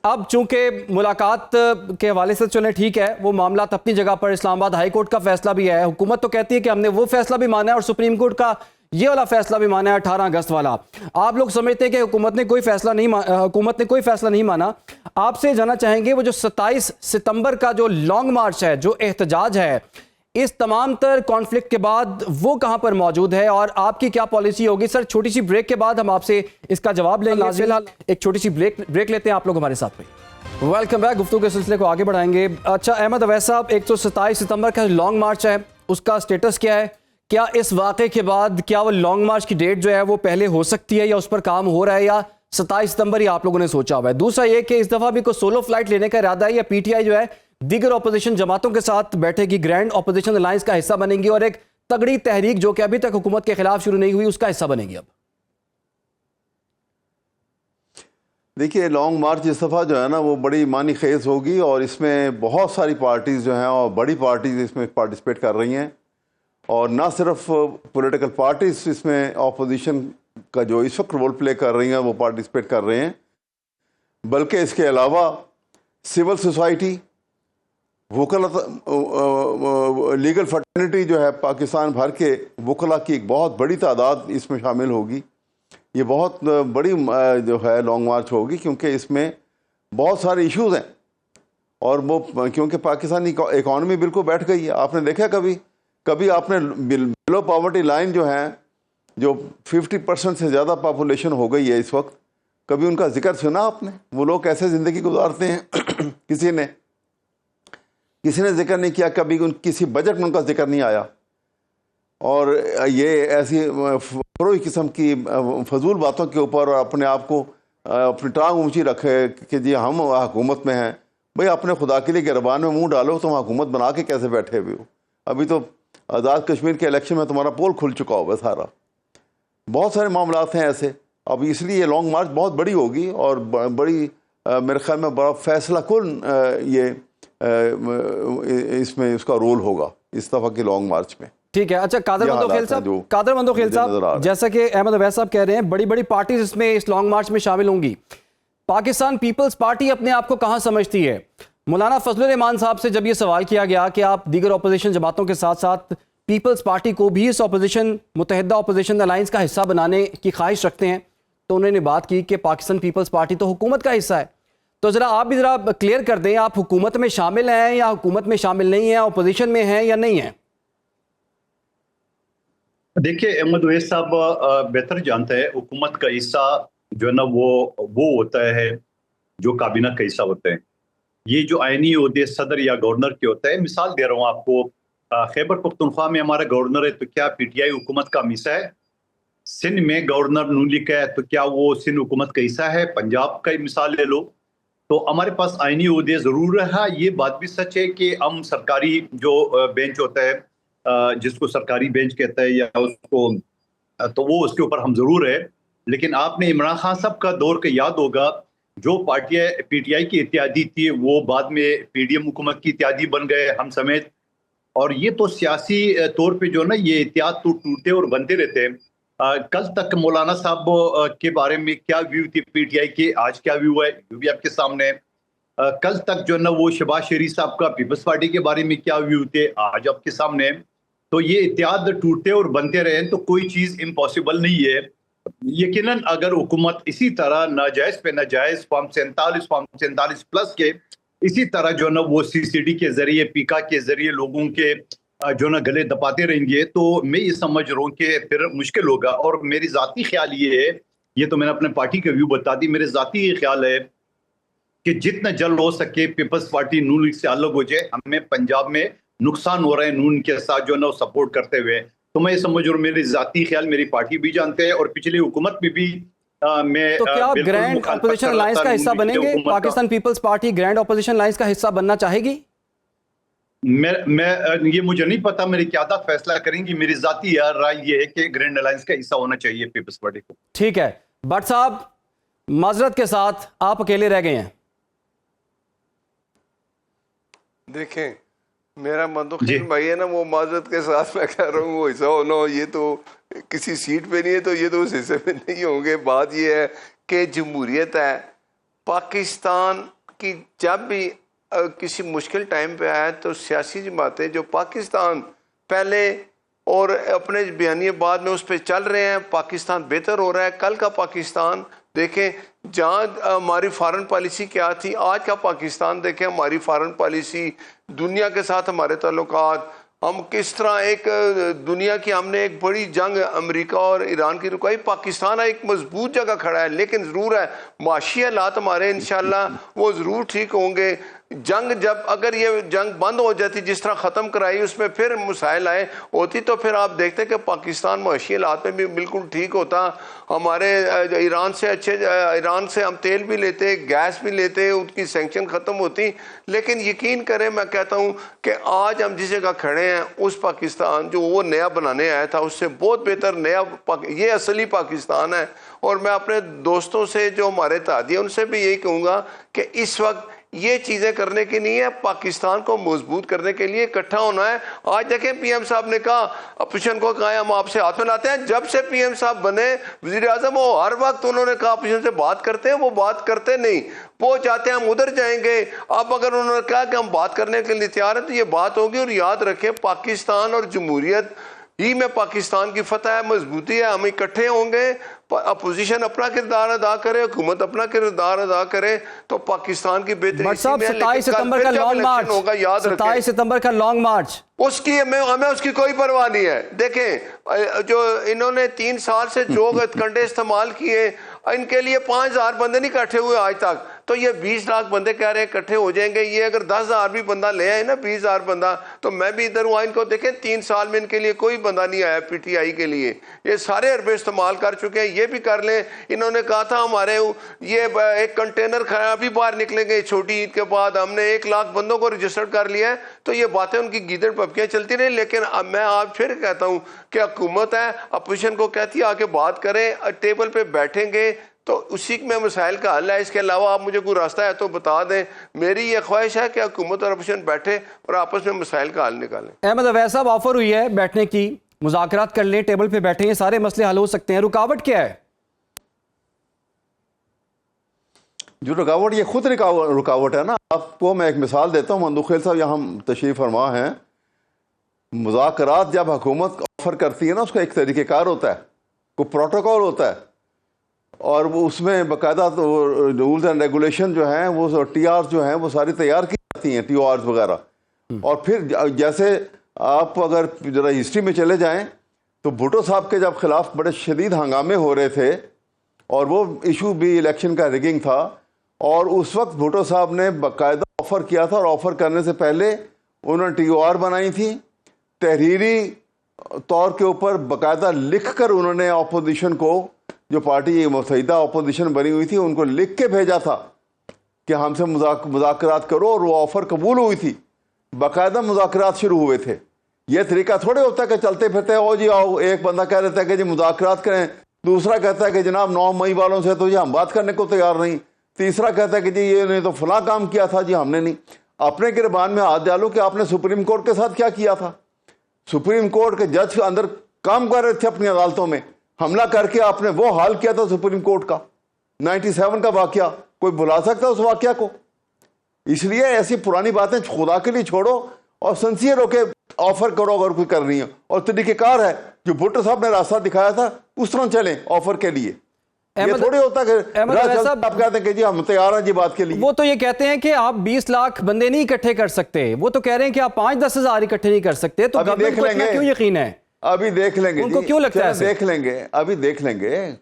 اب چونکہ ملاقات کے حوالے سے چلیں ٹھیک ہے، وہ معاملات اپنی جگہ پر، اسلام آباد ہائی کورٹ کا فیصلہ بھی ہے، حکومت تو کہتی ہے کہ ہم نے وہ فیصلہ بھی مانا ہے اور سپریم کورٹ کا یہ والا فیصلہ بھی مانا ہے 18 اگست والا. آپ لوگ سمجھتے ہیں کہ حکومت نے کوئی فیصلہ نہیں مانا. آپ سے جاننا چاہیں گے وہ جو 27 ستمبر کا جو لانگ مارچ ہے، جو احتجاج ہے، اس تمام تر کانفلکٹ کے بعد وہ کہاں پر موجود ہے اور آپ کی کیا پالیسی ہوگی؟ سر چھوٹی سی بریک کے بعد ہم آپ سے اس کا جواب لیں گے. فی الحال ایک چھوٹی سی بریک لیتے ہیں، آپ لوگ ہمارے ساتھ میں. ویلکم بیک، گفتگو کے سلسلے کو آگے بڑھائیں گے. اچھا احمد اویس صاحب، 127 ستمبر کا لانگ مارچ ہے، اس کا سٹیٹس کیا ہے؟ کیا اس واقعے کے بعد کیا وہ لانگ مارچ کی ڈیٹ جو ہے وہ پہلے ہو سکتی ہے، یا اس پر کام ہو رہا ہے، یا 27 ستمبر ہی آپ لوگوں نے سوچا ہوا ہے؟ دوسرا یہ کہ اس دفعہ بھی کوئی سولو فلائٹ لینے کا ارادہ ہے، یا پی ٹی آئی جو ہے دیگر اپوزیشن جماعتوں کے ساتھ بیٹھے گی، گرینڈ اپوزیشن الائنس کا حصہ بنے گی اور ایک تگڑی تحریک جو کہ ابھی تک حکومت کے خلاف شروع نہیں ہوئی اس کا حصہ بنے گی؟ اب دیکھیے لانگ مارچ اس دفعہ جو ہے نا وہ بڑی معنی خیز ہوگی، اور اس میں بہت ساری پارٹیز جو ہیں اور بڑی پارٹیز اس میں پارٹیسپیٹ کر رہی ہیں، اور نہ صرف پولیٹیکل پارٹیز اس میں اپوزیشن کا جو اس وقت رول پلے کر رہی ہیں وہ پارٹیسپیٹ کر رہے ہیں، بلکہ اس کے علاوہ سول سوسائٹی، لیگل فرٹرنٹی جو ہے پاکستان بھر کے وکلا کی ایک بہت بڑی تعداد اس میں شامل ہوگی. یہ بہت بڑی جو ہے لانگ مارچ ہوگی، کیونکہ اس میں بہت سارے ایشوز ہیں، اور وہ کیونکہ پاکستانی اکانومی بالکل بیٹھ گئی ہے. آپ نے دیکھا کبھی آپ نے بلو پاورٹی لائن جو ہیں، جو 50% سے زیادہ پاپولیشن ہو گئی ہے اس وقت، کبھی ان کا ذکر سنا آپ نے؟ وہ لوگ کیسے زندگی گزارتے ہیں؟ کسی نے ذکر نہیں کیا. کبھی کسی بجٹ میں ان کا ذکر نہیں آیا. اور یہ ایسی فروئی قسم کی فضول باتوں کے اوپر اور اپنے آپ کو اپنی ٹانگ اونچی رکھے کہ جی ہم حکومت میں ہیں. بھئی اپنے خدا کے لیے گربان میں منہ ڈالو، تم حکومت بنا کے کیسے بیٹھے ہوئے ہو؟ ابھی تو آزاد کشمیر کے الیکشن میں تمہارا پول کھل چکا ہوگا سارا. بہت سارے معاملات ہیں ایسے. اب اس لیے یہ لانگ مارچ بہت بڑی ہوگی، اور بڑی میرے خیال میں بڑا فیصلہ کن یہ اس میں اس کا رول ہوگا اس دفعہ کی لانگ مارچ میں. ٹھیک ہے. اچھا قادر مندو خیل صاحب، جیسا کہ احمد اویس صاحب کہہ رہے ہیں بڑی بڑی پارٹیز اس میں اس لانگ مارچ میں شامل ہوں گی. پاکستان پیپلز پارٹی اپنے آپ کو کہاں سمجھتی ہے؟ مولانا فضل الرحمان صاحب سے جب یہ سوال کیا گیا کہ آپ دیگر اپوزیشن جماعتوں کے ساتھ ساتھ پیپلز پارٹی کو بھی اس اپوزیشن متحدہ اپوزیشن الائنس کا حصہ بنانے کی خواہش رکھتے ہیں، تو انہوں نے بات کی کہ پاکستان پیپلز پارٹی تو حکومت کا حصہ ہے. تو ذرا آپ بھی ذرا کلیئر کر دیں، آپ حکومت میں شامل ہیں یا حکومت میں شامل نہیں ہیں، اپوزیشن میں ہیں یا نہیں ہیں؟ دیکھیے احمد اویس صاحب بہتر جانتا ہے حکومت کا حصہ جو ہے نا وہ ہوتا ہے جو کابینہ کا حصہ ہوتا ہے. یہ جو آئینی عہدے صدر یا گورنر کے ہوتا ہے، مثال دے رہا ہوں آپ کو، خیبر پختونخوا میں ہمارا گورنر ہے تو کیا پی ٹی آئی حکومت کا حصہ ہے؟ سندھ میں گورنر نون لیگ کا ہے تو کیا وہ سندھ حکومت کا حصہ ہے؟ پنجاب کا مثال لے لو. تو ہمارے پاس آئینی عہدے ضرور ہے. یہ بات بھی سچ ہے کہ ہم سرکاری جو بینچ ہوتا ہے جس کو سرکاری بینچ کہتا ہے یا اس کو، تو وہ اس کے اوپر ہم ضرور ہے. لیکن آپ نے عمران خان صاحب کا دور کا یاد ہوگا، جو پارٹی پی ٹی آئی کی اتحادی تھی وہ بعد میں پی ڈی ایم حکومت کی اتحادی بن گئے ہم سمیت. اور یہ تو سیاسی طور پہ جو نا یہ اتحاد تو ٹوٹتے اور بنتے رہتے ہیں. کل تک مولانا صاحب کے بارے میں کیا ویو تھی پی ٹی آئی کے، آج کیا ویو ہے وہ بھی آپ کے سامنے ہے. کل تک جو ہے نا وہ شہباز شریف صاحب کا پیپلز پارٹی کے بارے میں کیا ویو تھے، آج آپ کے سامنے ہے. تو یہ اتحاد ٹوٹتے اور بنتے رہے تو کوئی چیز امپاسبل نہیں ہے. یقیناً اگر حکومت اسی طرح ناجائز پہ ناجائز فارم 47 پلس کے اسی طرح جو ہے نا وہ سی سی ڈی کے ذریعے، پیکا کے ذریعے لوگوں کے جو نا گلے دباتے رہیں گے تو میں یہ سمجھ رہا ہوں کہ پھر مشکل ہوگا. اور میری ذاتی خیال یہ ہے، یہ تو میں نے اپنے پارٹی کا ویو بتا دی، میرے ذاتی یہ خیال ہے کہ جتنا جلد ہو سکے پیپلز پارٹی نون لیگ سے الگ ہو جائے. ہمیں پنجاب میں نقصان ہو رہا ہے نون کے ساتھ جو ہے نا سپورٹ کرتے ہوئے. تو میں یہ سمجھ رہا ہوں، میری ذاتی خیال میری پارٹی بھی جانتے ہیں اور پچھلی حکومت میں بھی میں تو کیا آپ گرینڈ اپوزیشن الائنس کا حصہ بنیں گے؟ پاکستان پیپلز پارٹی گرینڈ اپوزیشن الائنس کا حصہ بننا چاہے گی؟ میں یہ مجھے نہیں پتا، میری قیادت فیصلہ کریں گی. میری ذاتی رائے یہ ہے کہ گرینڈ الائنس کا حصہ ہونا چاہیے پیپلز پارٹی کو. ٹھیک ہے بٹ صاحب، معذرت کے ساتھ آپ اکیلے رہ گئے ہیں. دیکھیں میرا مندوخین بھائی ہے نا، وہ معذرت کے ساتھ میں کہہ رہا ہوں وہ حصہ ہونا، یہ تو کسی سیٹ پہ نہیں ہے تو یہ تو اس حصے میں نہیں ہوں گے. بات یہ ہے کہ جمہوریت ہے پاکستان کی، جب بھی کسی مشکل ٹائم پہ آیا تو سیاسی جماعتیں جو پاکستان پہلے اور اپنے بیانیے بعد میں اس پہ چل رہے ہیں، پاکستان بہتر ہو رہا ہے. کل کا پاکستان دیکھیں، جہاں ہماری فارن پالیسی کیا تھی، آج کا پاکستان دیکھیں، ہماری فارن پالیسی، دنیا کے ساتھ ہمارے تعلقات، ہم کس طرح ایک دنیا کی، ہم نے ایک بڑی جنگ امریکہ اور ایران کی رکائی، پاکستان ایک مضبوط جگہ کھڑا ہے. لیکن ضرور ہے معاشی حالات ہمارے انشاءاللہ وہ ضرور ٹھیک ہوں گے. جنگ جب اگر یہ جنگ بند ہو جاتی، جس طرح ختم کرائی، اس میں پھر مسائل آئے ہوتی تو پھر آپ دیکھتے کہ پاکستان معاشی حالات میں بھی بالکل ٹھیک ہوتا. ہمارے ایران سے ہم تیل بھی لیتے، گیس بھی لیتے، ان کی سینکشن ختم ہوتی. لیکن یقین کریں، میں کہتا ہوں کہ آج ہم جس جگہ کھڑے ہیں اس پاکستان جو وہ نیا بنانے آیا تھا اس سے بہت بہتر نیا یہ اصلی پاکستان ہے. اور میں اپنے دوستوں سے جو ہمارے اتحادی ہیں ان سے بھی یہی کہوں گا کہ اس وقت یہ چیزیں کرنے کی نہیں ہے، پاکستان کو مضبوط کرنے کے لیے اکٹھا ہونا ہے. آج دیکھیں پی ایم صاحب نے کہا، اپوزیشن کو کہا ہم آپ سے ہاتھ ملاتے ہیں. جب سے پی ایم صاحب بنے وزیر اعظم، وہ ہر وقت انہوں نے کہا اپوزیشن سے بات کرتے ہیں، وہ بات کرتے نہیں، وہ چاہتے ہیں ہم ادھر جائیں گے. اب اگر انہوں نے کہا کہ ہم بات کرنے کے لیے تیار ہیں تو یہ بات ہوگی. اور یاد رکھیں پاکستان اور جمہوریت ہی میں پاکستان کی فتح ہے، مضبوطی ہے. ہم اکٹھے ہوں گے، اپوزیشن اپنا کردار ادا کرے، حکومت اپنا کردار ادا کرے تو پاکستان کی بہتری. بٹ صاحب 27 ستمبر کا لانگ مارچ ہوگا، یاد رکھیں 27 ستمبر کا لانگ مارچ، اس کی ہمیں اس کی کوئی پرواہ نہیں ہے. دیکھیں جو انہوں نے 3 سال سے جو کنڈے استعمال کیے، ان کے لیے 5000 بندے نہیں اکٹھے ہوئے آج تک. تو یہ 20 لاکھ بندے کہہ رہے ہیں اکٹھے ہو جائیں گے. یہ اگر 10,000 بھی بندہ لے آئے نا، 20,000 بندہ، تو میں بھی ادھر ہوں. ان کو دیکھیں 3 سال میں ان کے لیے کوئی بندہ نہیں آیا پی ٹی آئی کے لیے. یہ سارے عربے استعمال کر چکے ہیں، یہ بھی کر لیں. انہوں نے کہا تھا ہمارے یہ ایک کنٹینر ابھی باہر نکلیں گے چھوٹی عید کے بعد، ہم نے 1 لاکھ بندوں کو رجسٹر کر لیا ہے. تو یہ باتیں ان کی گیدڑ پپکیاں چلتی رہی. لیکن اب میں آپ پھر کہتا ہوں کہ حکومت ہے، اپوزیشن کو کہتی ہے آ کے بات کریں، ٹیبل پہ بیٹھیں گے تو اسی میں مسائل کا حل ہے. اس کے علاوہ آپ مجھے کوئی راستہ ہے تو بتا دیں. میری یہ خواہش ہے کہ حکومت اور اپوزیشن بیٹھے اور آپس میں مسائل کا حل نکالیں. احمد اویس صاحب، آفر ہوئی ہے بیٹھنے کی، مذاکرات کر لیں، ٹیبل پہ بیٹھیں، یہ سارے مسئلے حل ہو سکتے ہیں. رکاوٹ کیا ہے؟ جو رکاوٹ، یہ خود رکاوٹ ہے نا. آپ کو میں ایک مثال دیتا ہوں. مندوخیل صاحب یہاں تشریف فرما ہیں. مذاکرات جب حکومت آفر کرتی ہے نا، اس کا ایک طریقہ کار ہوتا ہے، کوئی پروٹوکول ہوتا ہے، اور وہ اس میں باقاعدہ رولز اینڈ ریگولیشن جو ہیں وہ ٹی آر جو ہیں وہ ساری تیار کی جاتی ہیں، ٹی او آرز وغیرہ. اور پھر جیسے آپ اگر ذرا ہسٹری میں چلے جائیں تو بھٹو صاحب کے جب خلاف بڑے شدید ہنگامے ہو رہے تھے، اور وہ ایشو بھی الیکشن کا ریگنگ تھا، اور اس وقت بھٹو صاحب نے باقاعدہ آفر کیا تھا، اور آفر کرنے سے پہلے انہوں نے ٹی او آر بنائی تھی، تحریری طور کے اوپر باقاعدہ لکھ کر انہوں نے اپوزیشن کو، جو پارٹی متحدہ اپوزیشن بنی ہوئی تھی، ان کو لکھ کے بھیجا تھا کہ ہم سے مذاکرات کرو، اور وہ آفر قبول ہوئی تھی، باقاعدہ مذاکرات شروع ہوئے تھے. یہ طریقہ تھوڑے ہوتا ہے کہ چلتے پھرتے او جی آؤ، ایک بندہ کہہ دیتا ہے کہ جی مذاکرات کریں، دوسرا کہتا ہے کہ جناب 9 مئی والوں سے تو یہ ہم بات کرنے کو تیار نہیں، تیسرا کہتا ہے کہ جی یہ نے تو فلاں کام کیا تھا، جی ہم نے نہیں. اپنے گربان میں ہاتھ ڈالو کہ آپ نے سپریم کورٹ کے ساتھ کیا کیا تھا. سپریم کورٹ کے جج اندر کام کر رہے تھے اپنی عدالتوں میں، حملہ کر کے آپ نے وہ حال کیا تھا سپریم کورٹ کا. 97 کا واقعہ کوئی بھلا سکتا اس واقعہ کو؟ اس لیے ایسی پرانی باتیں خدا کے لیے چھوڑو اور سنسیئر ہو کے آفر کرو اگر کوئی کر رہی ہے. اور طریقہ کار ہے جو بھٹو صاحب نے راستہ دکھایا تھا اس طرح چلیں آفر کے لیے. یہ تھوڑی ہوتا کہ آپ کہتے ہیں کہ جی ہم تیار ہیں جی بات کے لیے. وہ تو یہ کہتے ہیں کہ آپ 20 لاکھ بندے نہیں اکٹھے کر سکتے، وہ تو کہہ رہے ہیں کہ آپ 5-10 ہزار اکٹھے نہیں کر سکتے. تو گورنمنٹ کو اتنا کیوں یقین ہے؟ ابھی دیکھ لیں گے. ان کو کیوں لگتا ہے؟ دیکھ لیں گے، ابھی دیکھ لیں گے.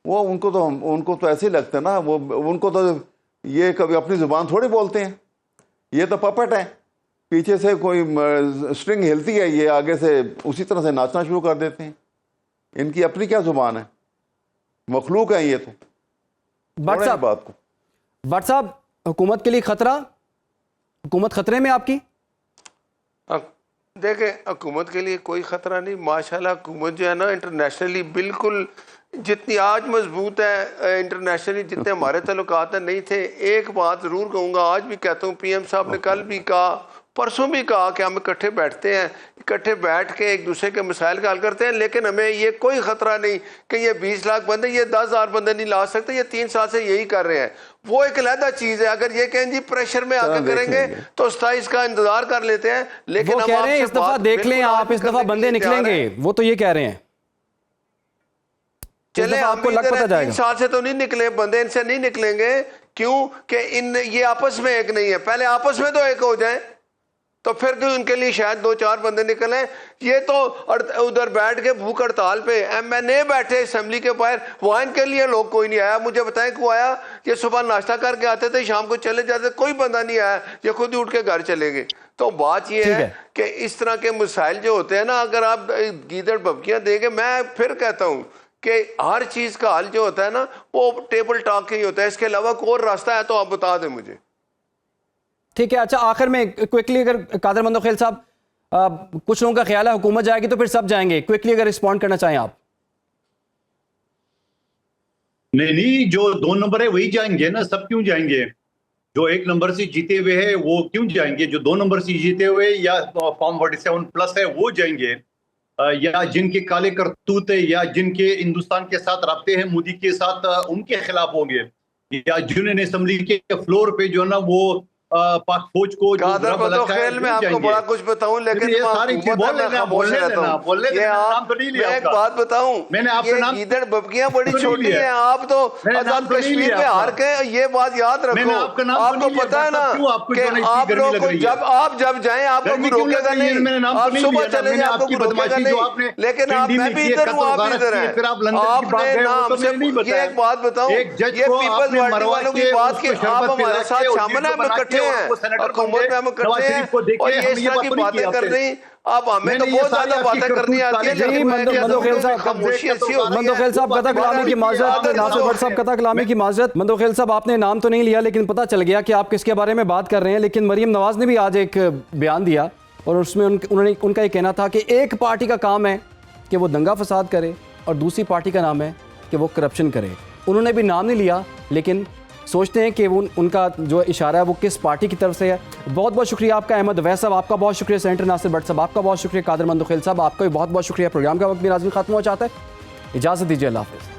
وہ ان کو تو ایسے ہی لگتا ہے نا، وہ ان کو تو یہ کبھی اپنی زبان تھوڑی بولتے ہیں، یہ تو پپٹ ہے، پیچھے سے کوئی سٹرنگ ہلتی ہے یہ آگے سے اسی طرح سے ناچنا شروع کر دیتے ہیں. ان کی اپنی کیا زبان ہے، مخلوق ہے یہ تو. بٹ صاحب حکومت کے لیے خطرہ، حکومت خطرے میں آپ کی؟ دیکھیں حکومت کے لیے کوئی خطرہ نہیں. ماشاءاللہ حکومت جو ہے نا انٹرنیشنلی بالکل جتنی آج مضبوط ہے، انٹرنیشنلی جتنے ہمارے تعلقات ہیں نہیں تھے. ایک بات ضرور کہوں گا، آج بھی کہتا ہوں، پی ایم صاحب نے کل بھی کہا، پرسوں بھی کہا کہ ہم اکٹھے بیٹھتے ہیں، اکٹھے بیٹھ کے ایک دوسرے کے مسائل کا حل کرتے ہیں. لیکن ہمیں یہ کوئی خطرہ نہیں کہ یہ 20 لاکھ بندے، یہ 10,000 بندے نہیں لا سکتے. یہ 3 سال سے یہی کر رہے ہیں. وہ ایک علیحدہ چیز ہے. اگر یہ کہیں جی پریشر میں آگے کریں گے تو 27 کا انتظار کر لیتے ہیں. لیکن وہ کہہ رہے ہیں اس دفعہ دیکھ لیں آپ، اس دفعہ بندے نکلیں گے، وہ تو یہ کہہ رہے ہیں. چلے آپ کو لگ پتہ جائے گا. 3 سال سے تو نہیں نکلے بندے، ان سے نہیں نکلیں گے. کیوں کہ یہ آپس میں ایک نہیں ہے. پہلے آپس میں تو ایک ہو جائیں تو پھر کیوں ان کے لیے شاید 2-4 بندے نکلیں. یہ تو ادھر بیٹھ کے بھوک ہڑتال پہ ایم این اے بیٹھے اسمبلی کے باہر، وہاں ان کے لیے لوگ کوئی نہیں آیا. مجھے بتائیں کیوں آیا؟ یہ صبح ناشتہ کر کے آتے تھے، شام کو چلے جاتے، کوئی بندہ نہیں آیا. یہ خود ہی اٹھ کے گھر چلے گئے. تو بات یہ ہے کہ اس طرح کے مسائل جو ہوتے ہیں نا، اگر آپ گیدڑ بھبکیاں دیں گے، میں پھر کہتا ہوں کہ ہر چیز کا حل جو ہوتا ہے نا وہ ٹیبل ٹاک کے ہی ہوتا ہے. اس کے علاوہ کوئی اور راستہ ہے تو آپ بتا دیں مجھے. ٹھیک ہے. اچھا آخر میں کوئکلی اگر قادر مندوخیل صاحب، کچھ لوگوں کا خیال ہے حکومت جائے گی تو پھر سب جائیں گے، کوئکلی اگر رسپونڈ کرنا چاہیں آپ. نہیں، جو 2 نمبر ہے وہی جائیں گے نا. سب کیوں جائیں گے؟ جو 1 نمبر سے جیتے ہوئے ہیں وہ کیوں جائیں گے؟ جو 2 نمبر سے جیتے ہوئے یا فارم 47+ ہے وہ جائیں گے، یا جن کے کالے کرتوت ہے یا جن کے ہندوستان کے ساتھ رابطے ہیں مودی کے ساتھ، ان کے خلاف ہوں گے، یا جنہوں نے اسمبلی کے فلور پہ جو ہے نا وہ پاک فوج کو قادر مندوخیل میں آپ کو بڑا کچھ بتاؤں، لیکن یہ ساری چیز بول لینا میں ایک بات بتاؤں، یہ گیدڑ ببکیاں بڑی چھوٹی ہیں. آپ تو آزاد کشمیر میں ہار کے، یہ بات یاد رکھو. آپ کو پتا ہے نا کہ آپ لوگ کو جب جائیں آپ کو کوئی روکے گا نہیں. آپ صبح چلے جائیں آپ کو کوئی روکے گا نہیں. لیکن میں بھی ادھر ہوں، آپ بھی ادھر ہیں. آپ نے نام سے یہ ایک بات بتاؤں، یہ پیپلز پارٹی والوں کی بات کہ آپ ہمارے ساتھ شامل ہیں، ہم اکٹھے ہیں، حکومت میں ہم اکٹھے ہیں، اور یہ اس طرح کی باتیں کر رہی ہیں. اب ہمیں تو بہت زیادہ باتیں کرنی آتی ہے، لیکن مندوخیل صاحب قطع کلامی کی معذرت، ناصر بٹ صاحب قطع کلامی کی معذرت. مندوخیل صاحب آپ نے نام تو نہیں لیا لیکن پتہ چل گیا کہ آپ کس کے بارے میں بات کر رہے ہیں. لیکن مریم نواز نے بھی آج ایک بیان دیا اور اس میں ان کا یہ کہنا تھا کہ ایک پارٹی کا کام ہے کہ وہ دنگا فساد کرے اور دوسری پارٹی کا نام ہے کہ وہ کرپشن کرے. انہوں نے بھی نام نہیں لیا لیکن سوچتے ہیں کہ ان کا جو اشارہ ہے وہ کس پارٹی کی طرف سے ہے. بہت بہت شکریہ آپ کا احمد ویس صاحب، آپ کا بہت شکریہ سینیٹر ناصر بٹ صاحب، آپ کا بہت شکریہ قادر مندوخیل صاحب، آپ کا بھی بہت بہت شکریہ. پروگرام کا وقت بھی لازمی ختم ہو جاتا ہے. اجازت دیجیے، اللہ حافظ.